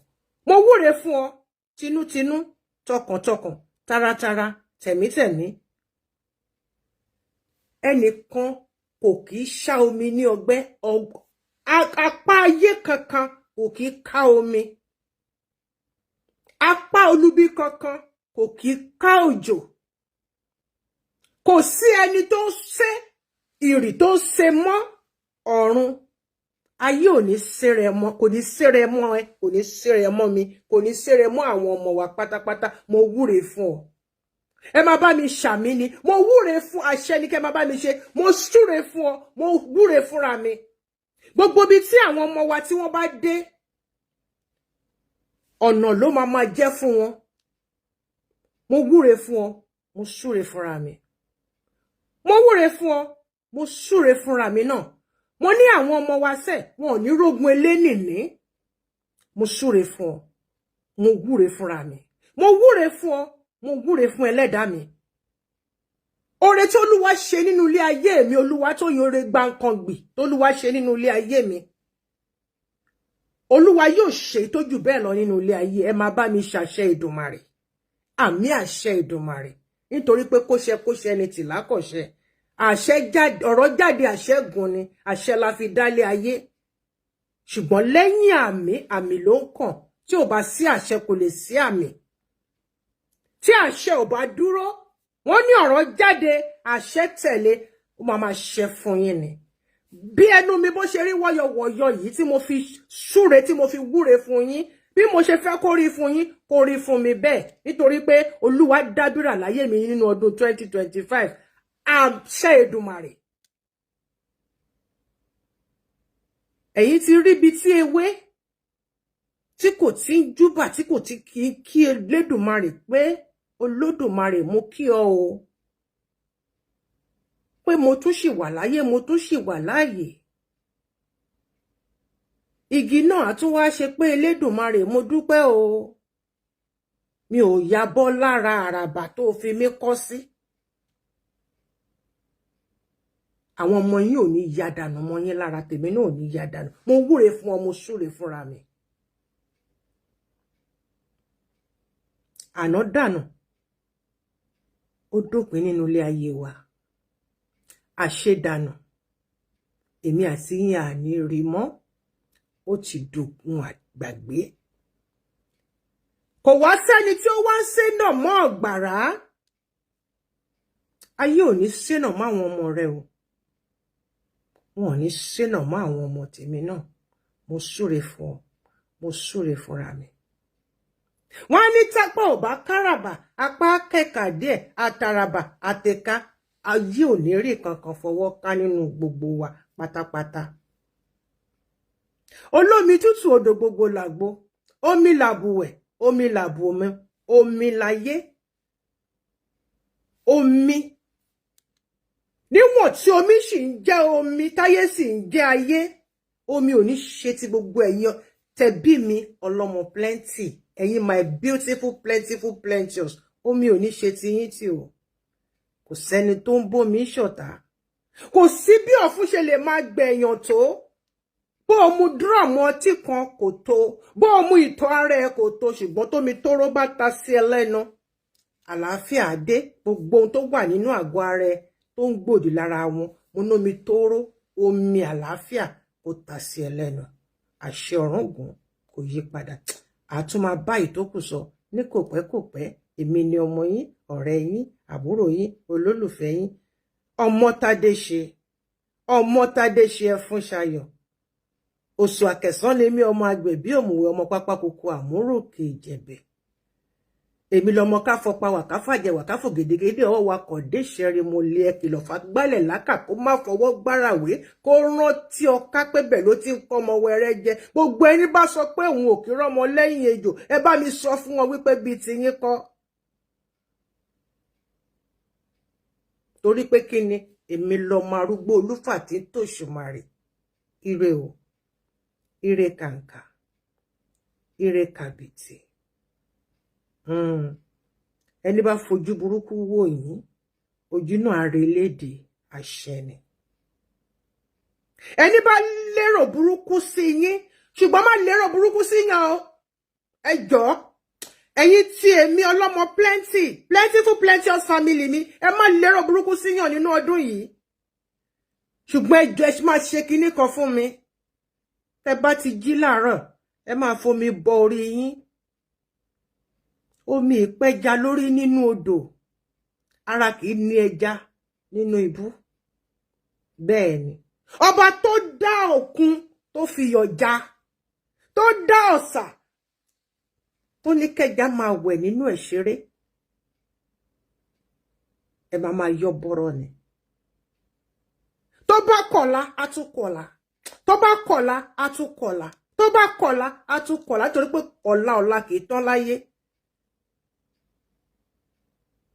Mo wúre fún ọ tinútinú, tọkàntọkàn, taratara, tẹ̀mítẹ̀mí. Ẹnìkan kò kì í ṣá omi ní ọgbẹ́, apá ayé kankan kò kì í ká omi. Apá olubi kankan kò kì í ká òjò. Kò sí ẹni tó ń ṣe ìrì tó ń ṣe mọ́ ọ̀run. Ayé ò ní ṣeré mọ́, kò ní ṣeré mọ́ ẹ, kò ní ṣeré mọ́ mi, kò ní ṣeré mọ́ àwọn ọmọ wa pátápátá. Mo wúre fún ọ. Ẹ máa bá mi ṣàmì ni. Mo wúre fún àṣẹ ni kẹ́ máa bá mi ṣe. Mo súre fún ọ, mo wúre fúnra mi. Gbogbo ibi tí àwọn ọmọ wa tí wọ́n bá dé, ọ̀nà ló máa jẹ́ fún wọn. Mo wúre fún ọ, mo súre fúnra mi. Mo wúre fún ọ, mo súre fúnra mi náà. Mo ní àwọn ọmọ wa sẹ́, wọn ò ní rógun elénìní. Mo súre fún ọ, mo wúre fúnra mi. Mo wúre fún ọ, mo wúre fún ẹlẹ́dàá mi. Oore tí Olúwa ṣe nínú ilé ayé mi, Olúwa tó yìn oore gbàǹkangbì tó Olúwa ṣe nínú ilé ayé mi. Olúwa yóò ṣe ìtọ́jú bẹ́ẹ̀ lọ nínú ilé ayé. Ẹ máa bá mi ṣàṣẹ Ìdùmarè. Àmì àṣẹ Ìdùmarè. Nítorí pé kóṣẹ ni tìlákọ̀ṣẹ. Àṣẹ jáde, ọ̀rọ̀ jáde àṣẹ gùn ni, àṣẹ la fi dálé ayé. Ṣùgbọ́n lẹ́yìn àmì ló ń kàn. Tí ò bá sí àṣẹ kò lè sí àmì. Tí àṣẹ ò bá dúró, wọ́n ní ọ̀rọ̀ jáde, àṣẹ tẹ̀lé, ó máa ṣẹ fún yín ni. Bí ẹnu mi bó ṣe rí wọ́yọ̀wọ̀yọ̀ yìí tí mo fi súre, tí mo fi wúre fún yín, bí mo ṣe fẹ́ kó rí fún yín, kó rí fún mi bẹ́ẹ̀. Nítorí pé Olúwa dábìrà láyé mi nínú ọdún 2025. Àṣẹ Èdùmàrè. Ẹ̀yin ti rí bí tí ewé tí kò tí ń júbà, tí kò tí kí Elédùmarè pé Olódùmarè mo kí ọ o. Pé mo tún ṣì wà láyé, mo tún ṣì wà láàyè. Igi náà á tún wá ṣe pé Elédùmarè mo dúpẹ́ o. Mi ò yabọ́ lára àràbà tó fi mí kọ́ sí. Àwọn ọmọ yín ò ní ya dànù mọ́ yín lára, tèmi náà ò ní ya dànù. Mo wúre fún ọ, mo súre fúnra mi. Àná dànù. Ó dópin nínú ilé ayé wa. Àṣedànù. Èmi àti yín àní rí mọ́. Ó ti dògún àgbàgbé. Kò wá sẹ́ni tí ó wá ń ṣénà mọ́ ọ̀gbàrá. Ayé ò ní ṣénà mọ́ àwọn ọmọ rẹ o. Wọn ò ní ṣénà mọ́ àwọn ọmọ tèmi náà. Mo súre fún ọ, mo súre fúnra mi. Wọ́n ní tápá ò bá káràbà, apá kẹ̀kà díẹ̀, àtàràbà, àtẹ̀ká, ayé ò ní rí kankan fọwọ́ ká nínú gbogbo wa pátápátá. Olómi tútù odò gbogbo làgbo, omi làbùwẹ̀, omi làbù omi, omi láyé. Omi. Níwọ̀n níwọ̀n tí omi sì ń jẹ́ omi táyé sì ń jẹ́ ayé omi ò ní ṣe ti gbogbo ẹ̀yin tẹbí mi ọlọ́mọ plenty ẹ̀yin my beautiful plentiful plenteous omi ò ní ṣe ti yín tí o kò sẹ́ni tó ń bómi ṣọ̀tá kò sí bí ọ̀fun ṣe lè máa gbẹ̀yàn tó bó o mu drum ọtí kan kò tó bó o mu ìtọ̀ ara ẹ kò tó ṣùgbọ́n tómi tóró bá ta sí ẹ lẹ́nu àlàáfíà dé gbogbo ohun tó wà nínú àgọ́ ara ẹ tó ń gbòdì lára wọn mo nómi tóró omi àlàáfíà kò ta sí ẹ lẹ́nu àṣẹ Ọ̀rúngún kò yí padà àtún máa bá ìtókù sọ ní kòpẹ́kòpẹ́ èmi ni ọmọ yín ọ̀rẹ́ yín àbúrò yín olólùfẹ́ yín ọmọtádé ṣe ẹfún ṣayọ̀ oṣù àkẹsàn lèmi ọmọ agbẹ̀bí òmùwẹ̀ ọmọ pápákọ̀ àmúròkè ìjẹ̀bẹ̀ èmi lọmọ káfọpa wàkáfàjẹ wàkáfò gèdègèdè ọwọ́ wa kọ̀ dé ṣẹ́rí mo lé ẹkìlọ̀ fàgbálẹ̀ lákà kó má fọwọ́ gbárawé kó rántí ọká pébẹ̀ ló ti ń kọ́ ọmọ wẹrẹ jẹ gbogbo ẹni bá sọ pé òun ò kí rọ́mọ lẹ́yìn ejò ẹ bá mi sọ fún wọn wípé bíi ti yín kọ́ torí pé kí ni èmi lọmọ arúgbó olúfà tí ń tòṣùmarè ire o ire kàǹkà ire kàbìtì ẹni bá fojú burúkú wò yín ojú náà àrèlédè àṣẹ ni ẹni bá lérò burúkú sí yín ṣùgbọ́n má lérò burúkú sí yàn o ẹ jọ̀ọ́ ẹ̀yin tí èmi ọlọ́mọ plentiful plenteous family mi ẹ má lérò burúkú sí yàn nínú ọdún yìí ṣùgbọ́n ẹ jọ̀ọ́ ẹ máa ṣe kinní kan fún mi tẹ́ bá ti jí láàárọ̀ ẹ máa fomi bọ orí yín omi ìpẹja lórí nínú odò ara kì í ní ẹja nínú ibú bẹ́ẹ̀ ni ọba tó dá òkun tó fi yọ̀ já tó dá ọ̀sà tó ní kẹja máa wẹ̀ nínú ẹ̀ ṣeré ẹ máa yọ bọ́rọ̀ ni tó bá kọ̀la á tún kọ̀la tó bá kọ̀la á tún kọ̀la tó bá kọ̀la á tún kọ̀la torí pé ọ̀la kì í tán láyé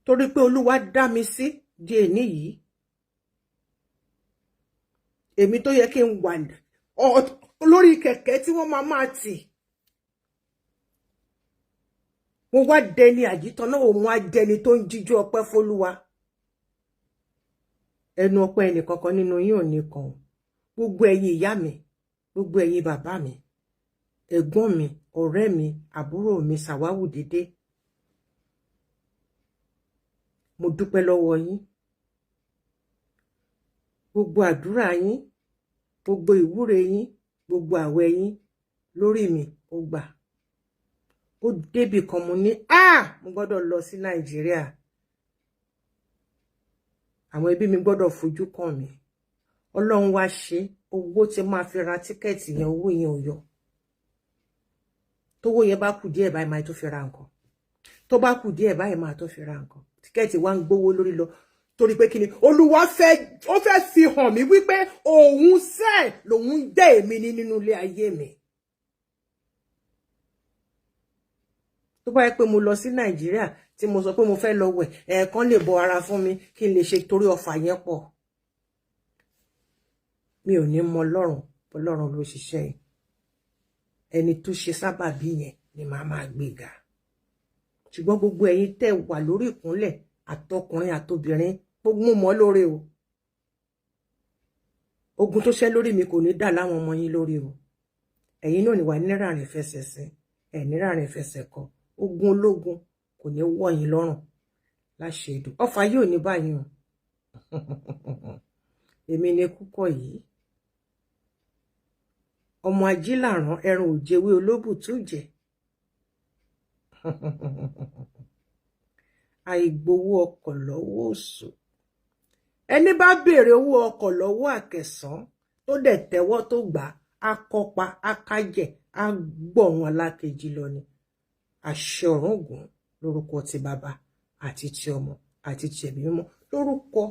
torí pé Olúwa dá mi sí di èní yìí èmi tó yẹ kí n wà lórí kẹ̀kẹ́ tí wọ́n máa tì mo wá dẹni àjítọ́ náà òun á dẹni tó ń jíjú ọpẹ́ fÓlúwa ẹnu ọpẹ́ ẹnì kankan nínú yín ò ní kan gbogbo ẹ̀yin ìyá mi gbogbo ẹ̀yin bàbá mi ẹ̀gbọ́n mi ọ̀rẹ́ mi àbúrò mi ṣàwáwù dédé mo dúpẹ́ lọ́wọ́ yín gbogbo àdúrà yín gbogbo ìwúre yín gbogbo àwẹ̀ yín lórí mi ó gbà ó débì kan mo ní mo gbọ́dọ̀ lọ sí Nàìjíríà àwọn ẹbí mi gbọ́dọ̀ fojú kàn mí Ọlọ́run wá ṣe owó tí máa fi ra tíkẹ́ẹ̀tì yẹn owó yẹn ò yọ tówó yẹn bá kù díẹ̀ báyìí máa tó fi ra nǹkan tó bá kù díẹ̀ báyìí máa tó fi ra nǹkan tíkẹ́ẹ̀tì wá ń gbówó lórí lọ torí pé kí ni Olúwa ó fẹ́ fi hàn mí wípé òun lòun dé èmi nínú ilé ayé mi tó bá yẹ pé mo lọ sí Nàìjíríà tí mo sọ pé mo fẹ́ lọ wẹ̀ ẹ̀ẹ̀kan lè bọ ara fún mi kí n lè ṣe torí ọfà yẹn pọ̀ mi ò ní mọ Ọlọ́run ló ṣiṣẹ́ yìí ẹni tó ṣe sábàbí yẹn ni màá máa gbéga ṣùgbọ́n gbogbo ẹ̀yin tẹ́ wà lórí ìkúnlẹ̀ àtọkùnrin àtobìnrin gbogbo mọ́ lóore o ogun tó ṣẹ́ lórí mi kò ní dà láwọn ọmọ yín lórí o ẹ̀yin náà ni wà nírààrín fẹsẹ̀ sí ẹ̀ nírààrín fẹsẹ̀ kọ ogun ológun kò ní wọ̀ yín lọ́rùn láṣẹ Èdù ọfà yóò ní báyìí o èmi ni kúkọ yìí ọmọ ajílàrán ẹran òjèwé olóbùtújẹ àìgbowó ọkọ̀ lọ́wọ́ òṣù ẹni bá béèrè owó ọkọ̀ lọ́wọ́ àkẹsàn tó dẹ̀ tẹ́wọ́ tó gbà á kọ́pa á kájẹ̀ á gbọ̀run alákejì lọ ni àṣẹ Ọ̀rúngún lórúkọ ti bàbá àti ti ọmọ àti ti ẹ̀mí mímọ́ lórúkọ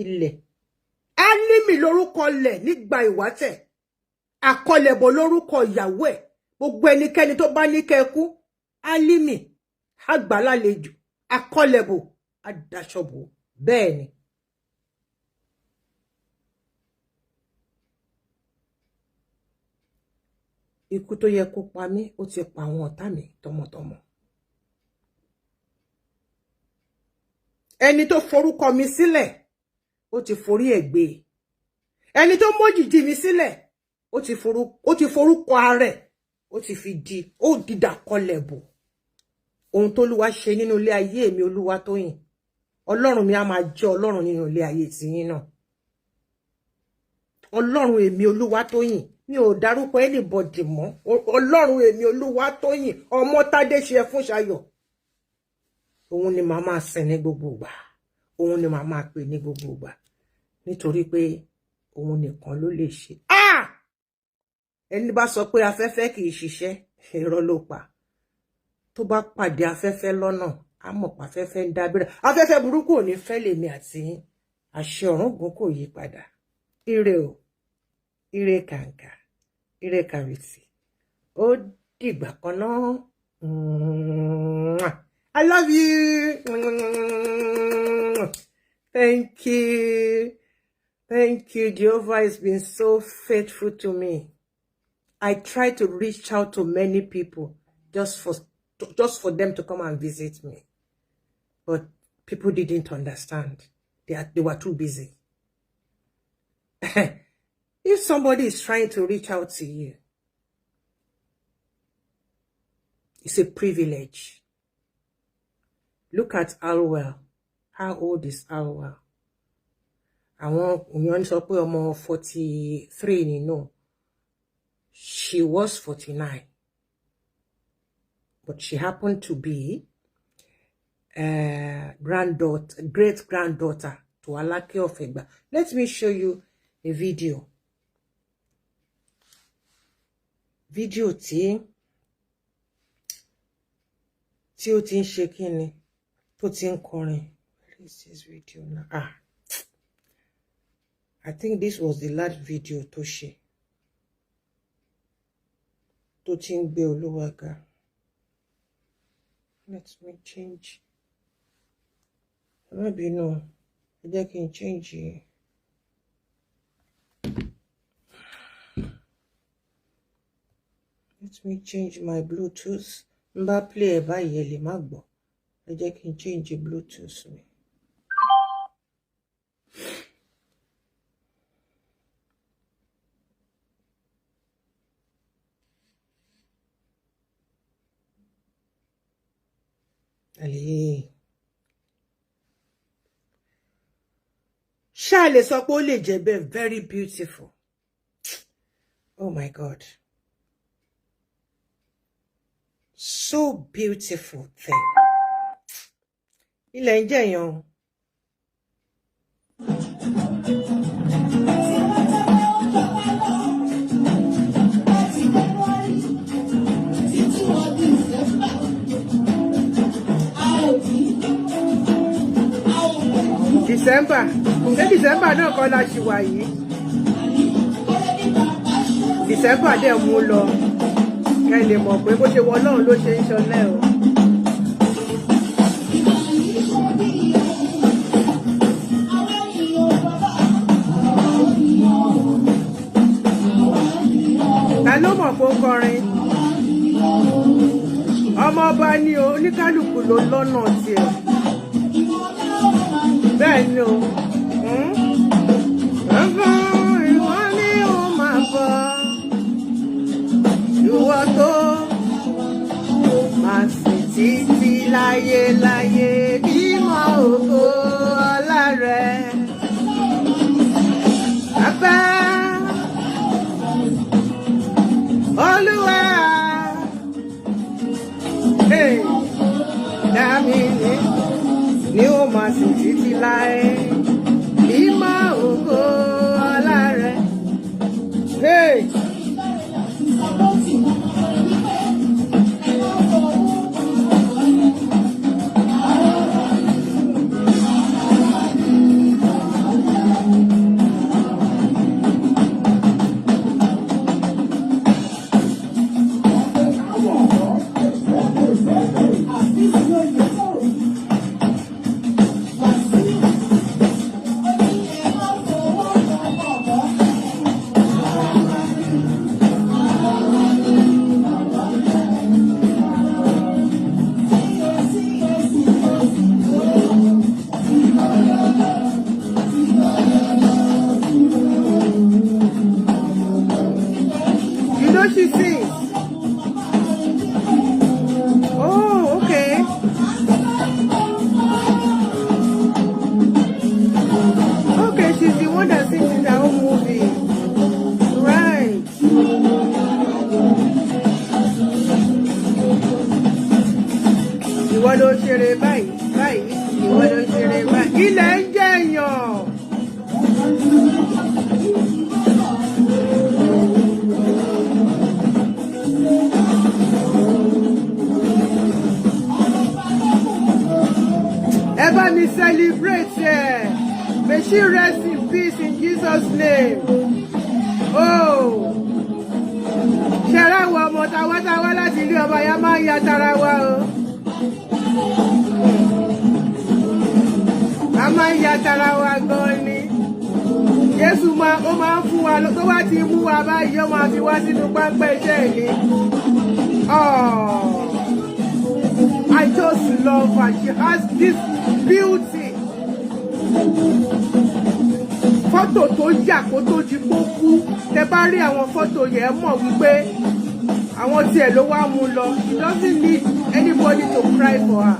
ilẹ̀ álímì lórúkọ ilẹ̀ nígbà ìwátẹ̀ àkọlẹ̀bọ̀ lórúkọ ìyàwó ẹ̀ gbogbo ẹnikẹ́ni tó bá ní kẹ́kú álímì àgbàlálejò àkọlẹ̀bọ̀ àdàṣọbò bẹ́ẹ̀ ni ikú tó yẹ kó pa mí ó ti pa àwọn ọ̀tá mi tọmọtọmọ. Ẹni tó forúkọ mi sílẹ̀ ó ti forí ẹ̀ gbé. Ẹni tó mójìjì mi sílẹ̀ ó ti forúkọ ààrẹ ó ti fi di ó dìdàkọlẹ̀ bò. Ohun tó Olúwa ṣe nínú ilé ayé mi Olúwatóyìn, Ọlọ́run mi á máa jẹ́ Ọlọ́run nínú ilé ayé tiyín náà. Ọlọ́run èmi Olúwatóyìn, mi ò dárúkọ anybody mọ́. Ọlọ́run èmi Olúwatóyìn, ọmọ Tádé ṣe fún Ṣayọ̀. Òun ni màá máa sìn ní gbogbo ìgbà. Òun ni màá máa pè ní gbogbo ìgbà. Nítorí pé òun nìkan ló lè ṣe. Ẹni bá sọ pé afẹ́fẹ́ kì í ṣiṣẹ́, irọ́ ló pa. Tó bá pàdé afẹ́fẹ́ lọ́nà, a mọ̀ pé afẹ́fẹ́ ń dábìrà. Afẹ́fẹ́ burúkú ò ní fẹ́ lèmi àti yín. Àṣẹ ọ̀run gùn kò yí padà. Ire o, ire kàǹkà, ire kàrìtì. Ó dìgbà kan náà. I love you. Thank you. Thank you. Jehovah has been so faithful to me. I try to reach out to many people just for them to come and visit me. But people didn't understand. They were too busy. If somebody is trying to reach out to you, it's a privilege. Look at Alwell. How old is Alwell? Àwọn èèyàn sọ pé ọmọ 43 ni no. She was 49. But she happened to be great-granddaughter to Alake of Egba. Let me show you a video. Video tí ó ti ń ṣe kíni, tó ti ń kọrin. Where is this video now? I think this was the last video tó ṣe. Tó ti ń gbé Olúwa ga. Let me change. Maybe no. I can change it. Let me change my Bluetooth. Mba play ẹ báyìí ẹ lè má gbọ́. I can change the Bluetooth mi. Allez. Ṣá lè sọ pé ó lè jẹ́ bẹ́ẹ̀, very beautiful. Oh my God. So beautiful thing. Ilẹ̀ ń jẹ̀yàn. December. Ṣé December náà kọ́ la ṣì wà yìí? December dẹ̀ mú lọ. Ẹ lè mọ̀ pé bó ṣe wọ Ọlọ́run ló ṣe ń ṣọlẹ̀ o. Ta ló mọ̀ pé ó kọrin? Ọmọ ọba ni o, oníkálùkù ló lọ́nà tiẹ̀. Bẹ́ẹ̀ ni o. Ìwọ ni ó máa bọ̀. Ìwọ tó máa sìn títí láyé láyé bímọ ògo ọlá rẹ̀. Bàbá Olúwa dá mi ní ó máa sìn títí láyé bímọ ògo ọlá rẹ̀. she rest in peace in Jesus' name. Oh. Ṣẹ́ra wọ ọmọ tawátawá láti ilé ọba ya máa ń ya tara wa o. A máa ń ya tara wa gan ni. Jésù ó máa ń fún wa tó bá ti mú wa báyìí ó máa fi wá sínú pápẹ́ iṣẹ́ ni. Oh, I just love her. She has this beauty. Fọ́tò tó yà kó tó di pókú. Tẹ́ bá rí àwọn fọ́tò yẹn mọ̀ wípé àwọn tiẹ̀ ló wá mú lọ. She doesn't need anybody to cry for her.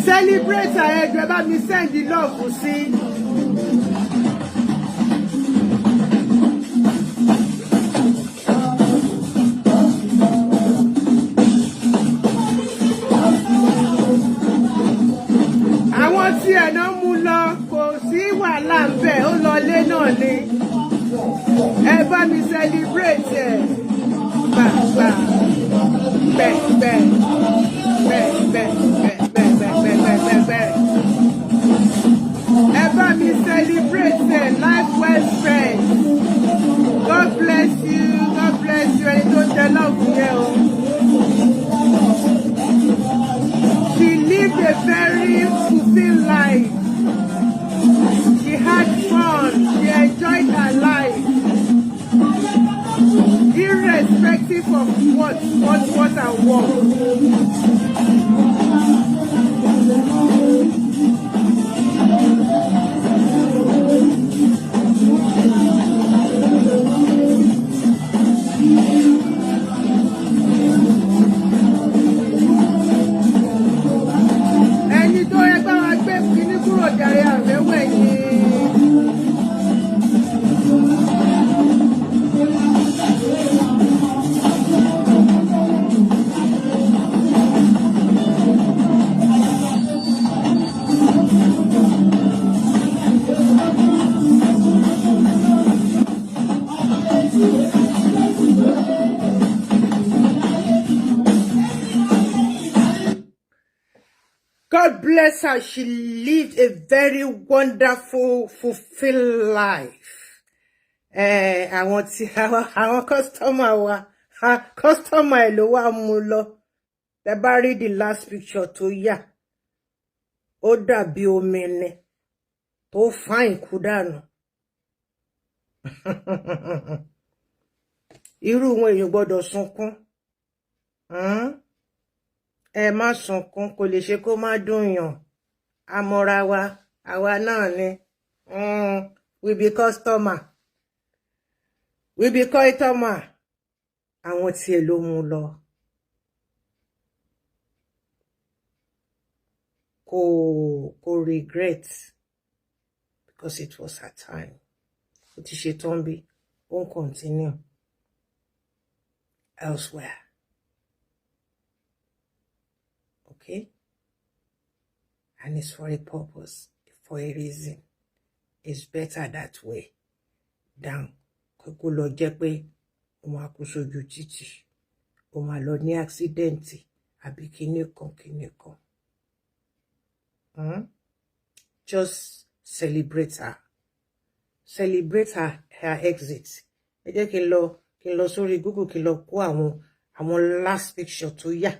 Celebrate her ẹgbẹ́ bá mi send the love sí. Àwọn tí ẹ̀ náà mú lọ kò sí wàhálà ń bẹ̀ ó lọlé náà ni. Ẹ bá mi celebrate ẹ̀. Gbàgbà bẹ́ẹ̀. Ẹ bá mi celebrate ẹ̀ life well spent. God bless you. Ẹni tó tẹ lọ́ọ̀fù yẹn o. She lived a very fulfilled life. She had fun. She enjoyed her life. Irrespective of what and what. Ẹni tó yẹ bá wa gbé kíní kúrò jàre àfẹ́wẹ̀ yìí. God bless her. She lived a very wonderful, fulfilled life. Àwọn tí àwọn customer wa, customer ẹ̀ ló wá mú lọ. Tẹ́ bá rí the last picture tó yà. Ó dàbí omi ni tó fine kú dànù. Irú wọn èèyàn gbọ́dọ̀ sunkún. Ẹ má sunkún kò lè ṣe kó má dùn yàn. Amọ́ra wa, àwa náà ni. We be customer. Àwọn tí ẹ ló mú lọ. Kò regret because it was her time. Ó ti ṣe tán bí, ó ń continue elsewhere. Okay? And it's for a purpose, for a reason. It's better that way than kó lọ jẹ́ pé ó máa kú sójú títì, ó máa lọ ní accident àbí kíní kan. Just celebrate her. Celebrate her exit. Ẹ jẹ́ kí n lọ sórí Google kí n lọ kó àwọn last picture tó yà.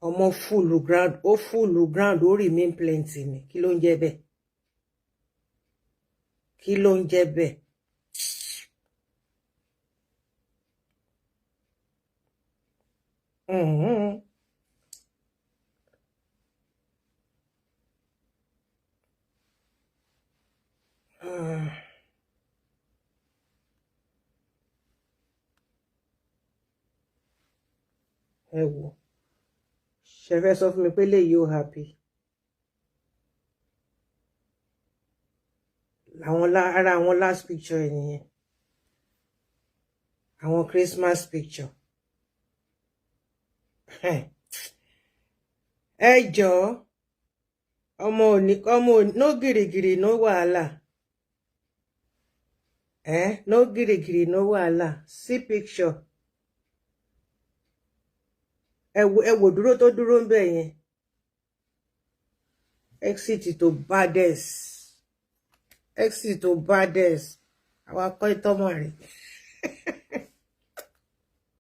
Ọmọ full ground ó remain plenty ni. Kí ló ń jẹ́ bẹ́ẹ̀? Kí ló ń jẹ́ bẹ́ẹ̀? Ẹ wò, ṣe fẹ́ sọ fún mi pé léyìí ó happy. Ara àwọn last picture ẹ̀ nìyẹn. Àwọn Christmas picture. ẹ jọ̀ọ́ ọmọ no girigiri no wàhálà. No girigiri no wàhálà. See picture. Ẹ wò dúró tó dúró ń bẹ̀ yẹn. Exit to baddest. Exit to baddest. Àwa kọ́ ìtọ́mọ̀ rẹ̀.